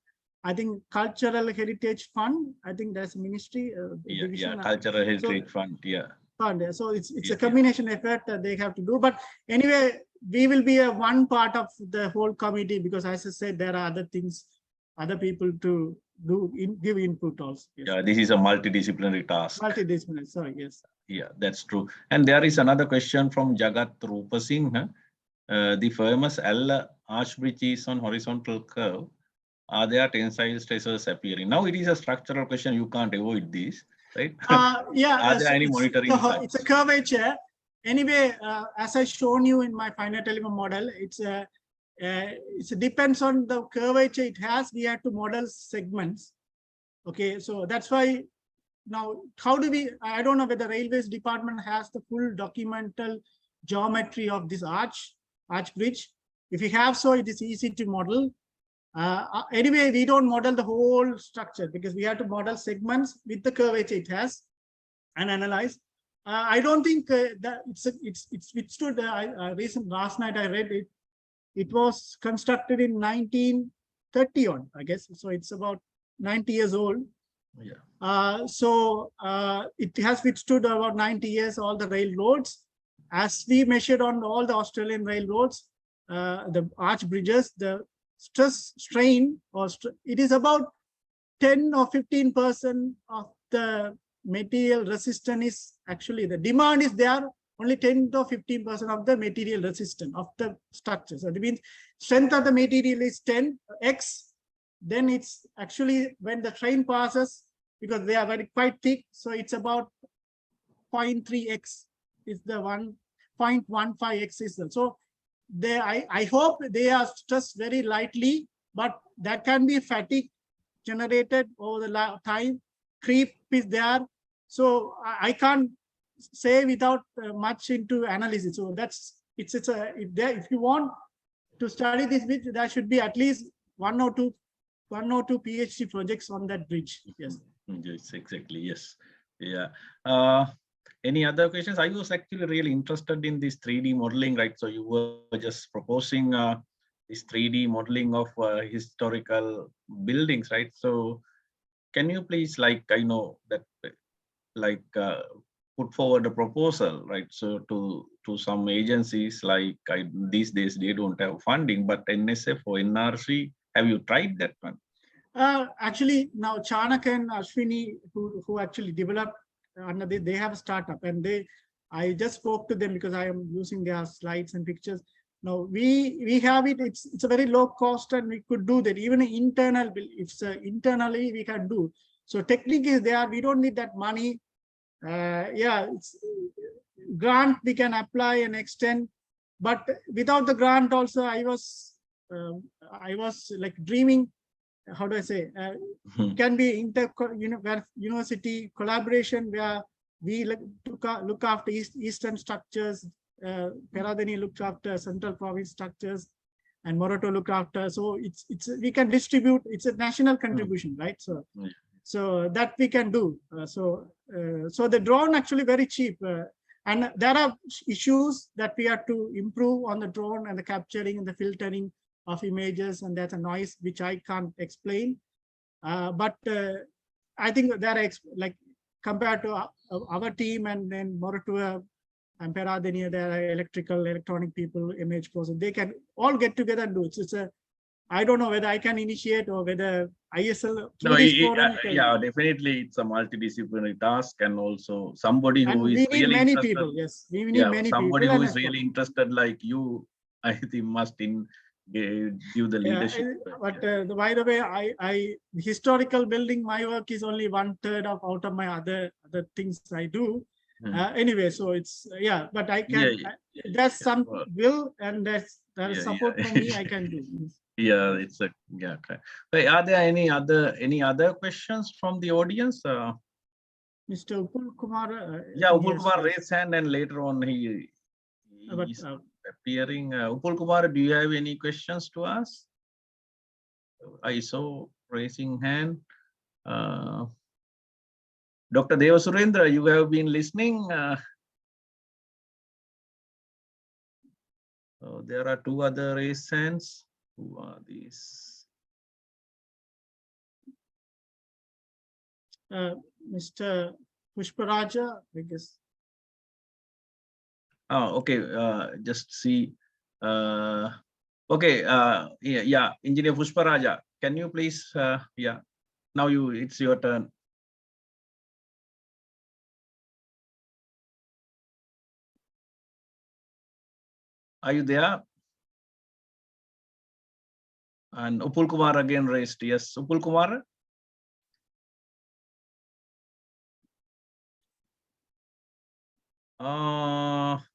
I think Cultural Heritage Fund. I think that's ministry. Yeah, Cultural Heritage Fund. Yeah. Fund. So it's a combination effort that they have to do. But anyway, we will be a one part of the whole committee, because as I said, there are other things, other people to give input also. Yes. Yeah, this is a multidisciplinary task. Multidisciplinary, sorry, yes. Yeah, that's true. And there is another question from Jagat Rupasingh. The famous L arch bridge is on horizontal curve. Are there tensile stresses appearing? Now it is a structural question. You can't avoid this, right? Yeah. Are there any monitoring? It's a curvature. Anyway, as I shown you in my finite element model, it depends on the curvature it has. We have to model segments. Okay, so that's why now, how do we, I don't know whether Railways Department has the full documental geometry of this arch bridge. If you have so, it is easy to model. Anyway, we don't model the whole structure because we have to model segments with the curvature it has and analyze. I don't think that it's withstood. Last night I read it. It was constructed in 1930 on, I guess. So it's about 90 years old. Yeah. So it has withstood about 90 years, all the railroads. As we measured on all the Australian railroads, the arch bridges, the stress strain, it is about 10 or 15% of the material resistance is actually, the demand is there, only 10 to 15% of the material resistance of the structure. So it means strength of the material is 10x, then it's actually when the train passes, because they are quite thick, so it's about 0.3x is the 1.15x is the, so I hope they are stressed very lightly, but that can be fatigue generated over the time. Creep is there, so I can't say without much into analysis. So if you want to study this bridge, there should be at least one or two PhD projects on that bridge. Yes. Yes, exactly. Yes. Yeah. Any other questions? I was actually really interested in this 3D modeling, right? So you were just proposing this 3D modeling of historical buildings, right? So can you please, like, I know that, like, put forward a proposal, right? So to some agencies, like these days they don't have funding, but NSF or NRC, have you tried that one? Actually, now Chanak and Ashwini, who actually developed under they have a startup, and I just spoke to them because I am using their slides and pictures. Now we have it. It's a very low cost, and we could do that. Even internal, if internally we can do. So technique is there. We don't need that money. Yeah, it's grant we can apply and extend, but without the grant also, I was like dreaming. How do I say? Can be university collaboration where we look after eastern structures, Peradeniya looked after central province structures, and Morato looked after. So we can distribute. It's a national contribution, right? So that we can do. So the drone actually very cheap, and there are issues that we have to improve on the drone and the capturing and the filtering of images, and that's a noise which I can't explain. But I think that like compared to our team and then Moratua and Peradeniya, there are electronic people, image process. They can all get together and do it. I don't know whether I can initiate or whether ISL. No, yeah, definitely it's a multidisciplinary task, and also somebody who is really many interested. People, yes, we need many somebody people who is really interested like you, I think must give the leadership. But by the way, historical building, my work is only 1/3 out of my other things I do. Anyway, so it's but I can. There's some will and there's support from me. I can do. Yeah, it's a okay. But are there any other questions from the audience? Mr. Upul Kumar. Upul Kumar raised hand, and later on he appearing. Upul Kumar, do you have any questions to ask? I saw raising hand. Dr. Deva Surendra, you have been listening. There are two other raised hands. Who are these? Mr. Pushparaja, I guess. Oh, okay. Just see. Okay. Yeah. Engineer Pushparaja, can you please? Yeah. Now it's your turn. Are you there? And Upul Kumar again raised. Yes, Upul Kumar.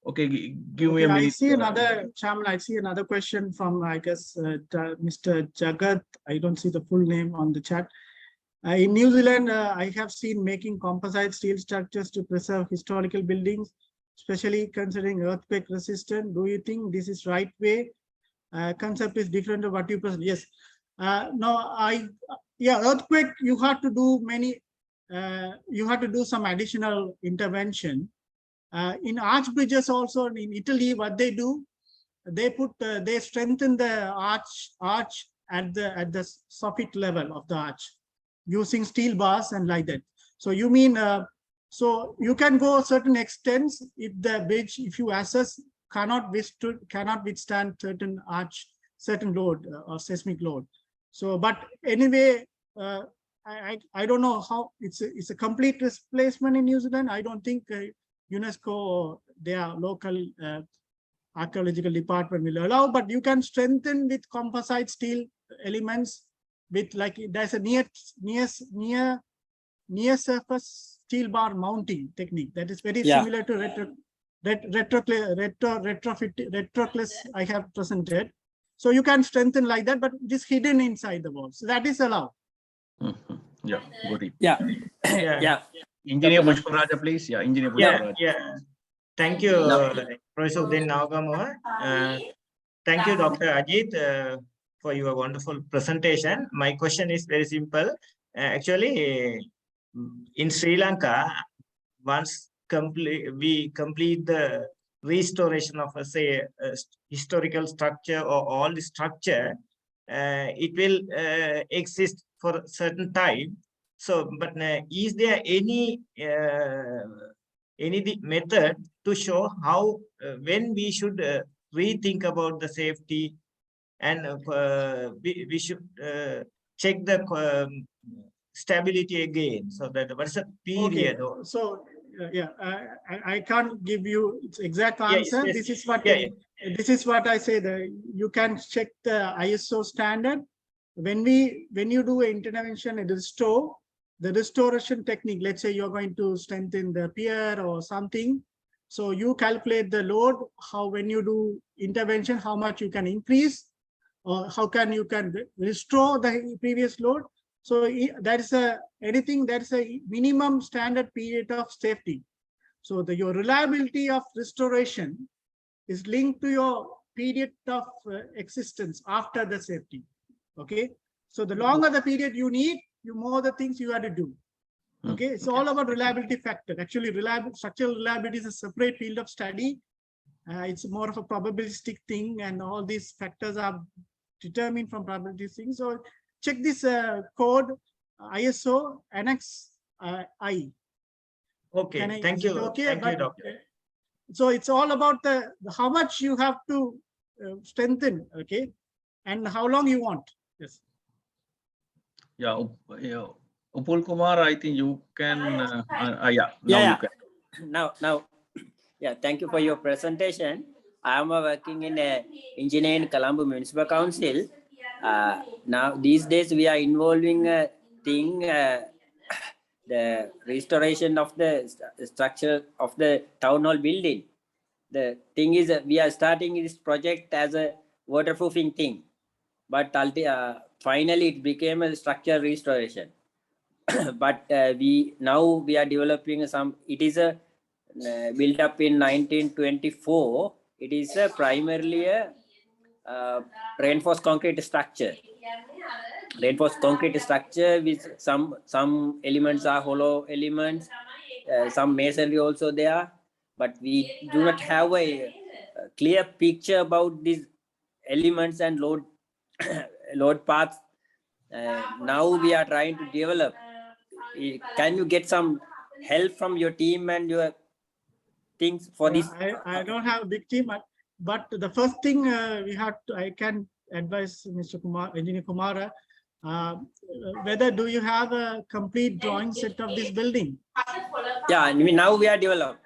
Okay, give me a minute. I see another, Chairman, I see another question from, I guess, Mr. Jagat. I don't see the full name on the chat. In New Zealand, I have seen making composite steel structures to preserve historical buildings, especially considering earthquake resistant. Do you think this is right way? Concept is different to what you present. Yes. No, yeah, earthquake, you have to do many, you have to do some additional intervention. In arch bridges also in Italy, what they do, they put, they strengthen the arch at the soffit level of the arch using steel bars and like that. So you mean, so you can go certain extents if the bridge, if you assess, cannot withstand certain certain load or seismic load. So, but anyway, I don't know how it's a complete displacement in New Zealand. I don't think UNESCO or their local archaeological department will allow, but you can strengthen with composite steel elements with, like, there's a near surface steel bar mounting technique that is very similar to retrocless I have presented. So you can strengthen like that, but it is hidden inside the wall. So that is allowed. Yeah, got it. Yeah. Yeah. Engineer Pushparaja, please. Yeah, Engineer Pushparaja. Yeah. Thank you, Professor Udin Nagamova. Thank you, Dr. Ajit, for your wonderful presentation. My question is very simple. Actually, in Sri Lanka, once we complete the restoration of, say, a historical structure or all the structure, it will exist for a certain time. So, but is there any method to show how when we should rethink about the safety, and we should check the stability again, so that what's the period? Okay. So yeah, I can't give you its exact answer. Yes. This is what I say, that you can check the ISO standard. When you do an intervention and restore, the restoration technique, let's say you're going to strengthen the pier or something, so you calculate the load, how when you do intervention, how much you can increase, or how can you restore the previous load. So that is anything that's a minimum standard period of safety. So your reliability of restoration is linked to your period of existence after the safety. Okay. So the longer the period you need, the more the things you have to do. Okay. It's all about reliability factor. Actually, structural reliability is a separate field of study. It's more of a probabilistic thing, and all these factors are determined from probability things. So check this code, ISO Annex I. Okay, thank you. Okay, thank you, doctor. So it's all about the how much you have to strengthen, okay, and how long you want. Yes. Yeah, Upul Kumar, I think you can. You can. Now, yeah. Thank you for your presentation. I am working in engineering in Colombo Municipal Council. Now these days we are involving the restoration of the structure of the town hall building. The thing is, we are starting this project as a waterproofing thing, but finally it became a structure restoration. But we are developing some. It is a built up in 1924 it is primarily a reinforced concrete structure. Reinforced concrete structure with some elements are hollow elements, some masonry also there, but we do not have a clear picture about these elements and load load paths. Now we are trying to develop. Can you get some help from your team and your things for this? I don't have a big team, but the first thing we have to, I can advise Mr. Kumar, Engineer Kumara, whether do you have a complete drawing set of this building? Yeah, I mean, now we are developed.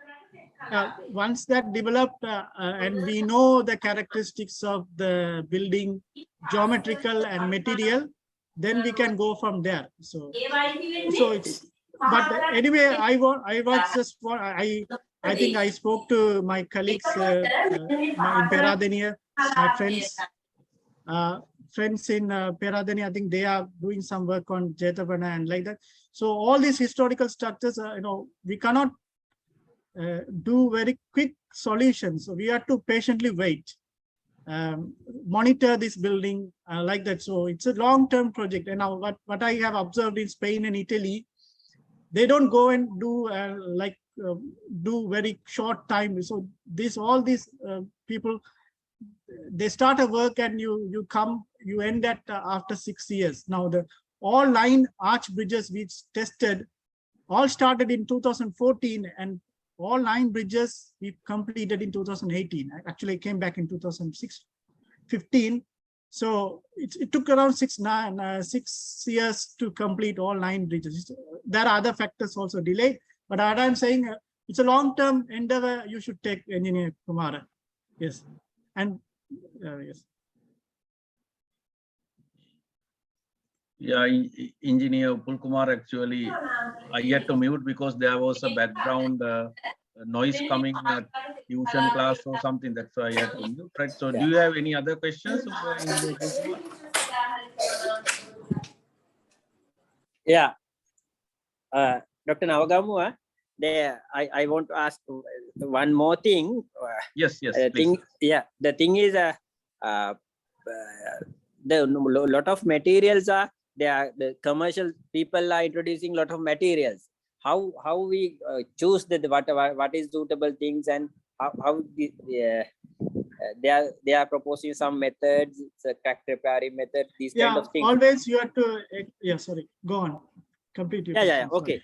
Once that developed and we know the characteristics of the building, geometrical and material, then we can go from there. So it's, but anyway, I think I spoke to my colleagues in Peradeniya, my friends in Peradeniya. I think they are doing some work on Jetavana and like that. So all these historical structures, we cannot do very quick solutions. So we have to patiently wait, monitor this building like that. So it's a long-term project. And now what I have observed in Spain and Italy, they don't go and do do very short time. So all these people, they start a work and you end at after 6 years. Now all 9 arch bridges we tested all started in 2014, and all 9 bridges we completed in 2018. Actually, I came back in 2015. So it took around 6 years to complete all 9 bridges. There are other factors also delayed, but I'm saying it's a long-term endeavor. You should take, Engineer Kumara. Yes, and yes. Yeah, Engineer Pulkumar, actually, I had to mute because there was a background noise coming at tuition class or something. That's why I had to mute. Right. So, do you have any other questions, Engineer Pulkumar? Yeah, Dr. Nawagamu, I want to ask one more thing. Yes, please. The thing is, the lot of materials are there. The commercial people are introducing a lot of materials. How we choose what is suitable things, and how they are proposing some methods, crack repairing method, these kind of things. Always you have to. Sorry, go on. Complete your question. Okay.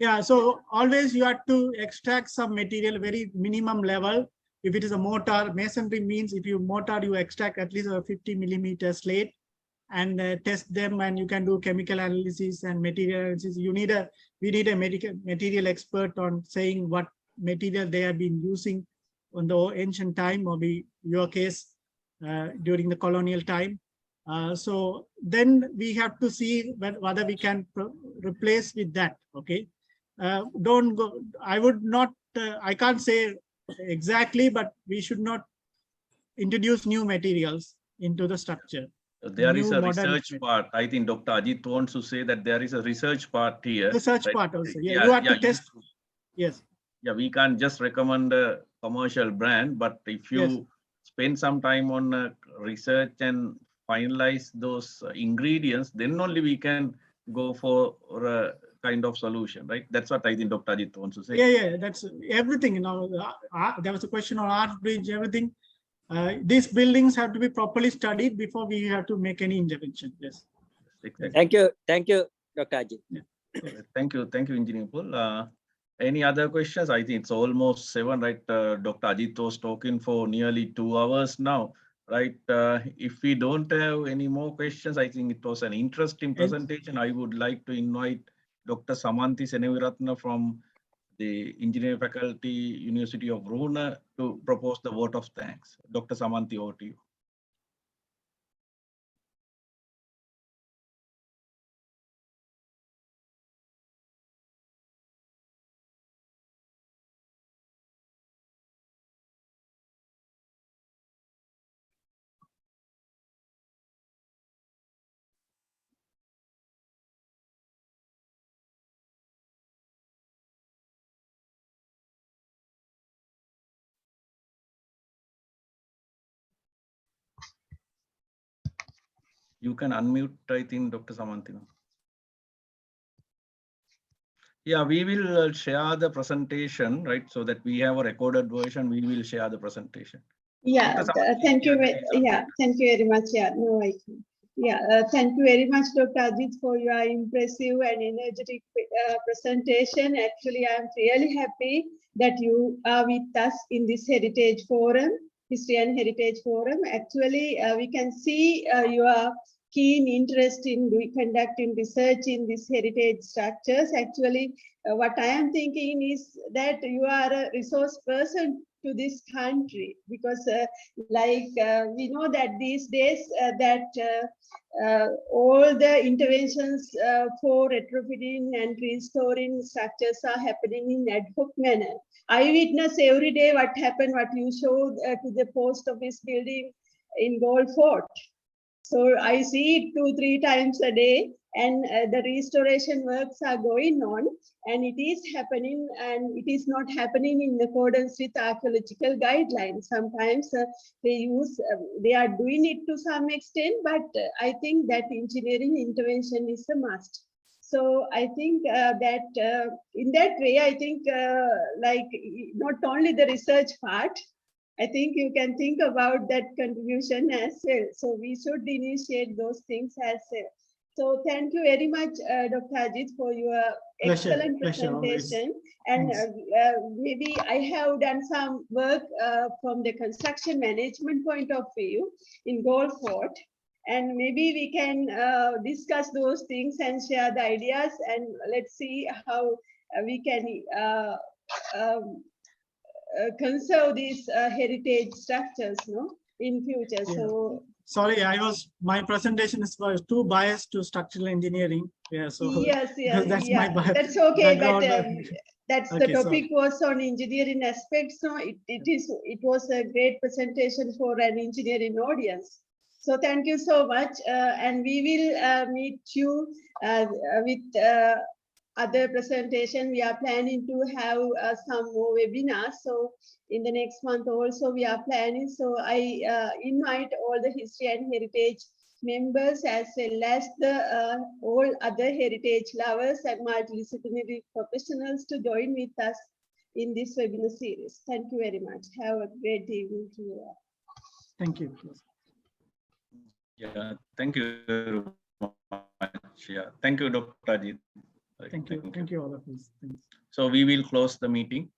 Yeah, so always you have to extract some material, very minimum level. If it is a mortar, masonry means if you mortar, you extract at least a 50 millimeter slate and test them, and you can do chemical analysis and material analysis. We need a material expert on saying what material they have been using on the ancient time, or your case during the colonial time. So then we have to see whether we can replace with that. Okay, don't go. I would not. I can't say exactly, but we should not introduce new materials into the structure. There is a research part. I think Dr. Ajit wants to say that there is a research part here. Research part also. Yeah, you have to test. Yes. Yeah, we can't just recommend a commercial brand, but if you spend some time on research and finalize those ingredients, then only we can go for a kind of solution, right? That's what I think Dr. Ajit wants to say. Yeah, that's everything. There was a question on Arch Bridge, everything. These buildings have to be properly studied before we have to make any intervention. Yes. Exactly. Thank you, Dr. Ajit. Yeah. Thank you, Engineer Paul. Any other questions? I think it's almost 7, right? Dr. Ajit was talking for nearly 2 hours now, right? If we don't have any more questions, I think it was an interesting presentation. I would like to invite Dr. Samanthi Seneviratna from the Engineering Faculty, University of Runa, to propose the vote of thanks. Dr. Samanthi, over to you. You can unmute, I think, Dr. Samanthina. Yeah, we will share the presentation, right? So that we have a recorded version, we will share the presentation. Yeah, Dr. Samanthina, thank you. yeah, Yeah, thank you very much. Yeah, no, I can. Yeah, thank you very much, Dr. Ajit, for your impressive and energetic presentation. Actually, I'm really happy that you are with us in this Heritage Forum, History and Heritage Forum. Actually, we can see your keen interest in conducting research in these heritage structures. Actually, what I am thinking is that you are a resource person to this country, because we know that these days all the interventions for retrofitting and restoring structures are happening in ad hoc manner. I witness every day what happened, what you showed to the post office building in Gold Fort. So I see it 2-3 times a day, and the restoration works are going on, and it is happening, and it is not happening in accordance with archaeological guidelines. Sometimes they are doing it to some extent, but I think that engineering intervention is a must. So I think that in that way, I think like not only the research part, I think you can think about that contribution as well. So we should initiate those things as well. So thank you very much, Dr. Ajit, for your excellent presentation. And maybe I have done some work from the construction management point of view in Gold Fort. And maybe we can discuss those things and share the ideas, and let's see how we can conserve these heritage structures, no, in future. Yeah. So sorry, my presentation is too biased to structural engineering. Yeah, so yes, that's yeah, my that's okay, but that's okay, the topic was on engineering aspects. So it was a great presentation for an engineering audience. So thank you so much, and we will meet you with other presentation. We are planning to have some more webinars. So in the next month also we are planning. So I invite all the history and heritage members, as well as the all other heritage lovers and multidisciplinary professionals, to join with us in this webinar series. Thank you very much. Have a great evening to you all. Thank you. Yeah, thank you very much. Yeah, thank you, Dr. Ajit. Thank you all of us. Thanks. So we will close the meeting.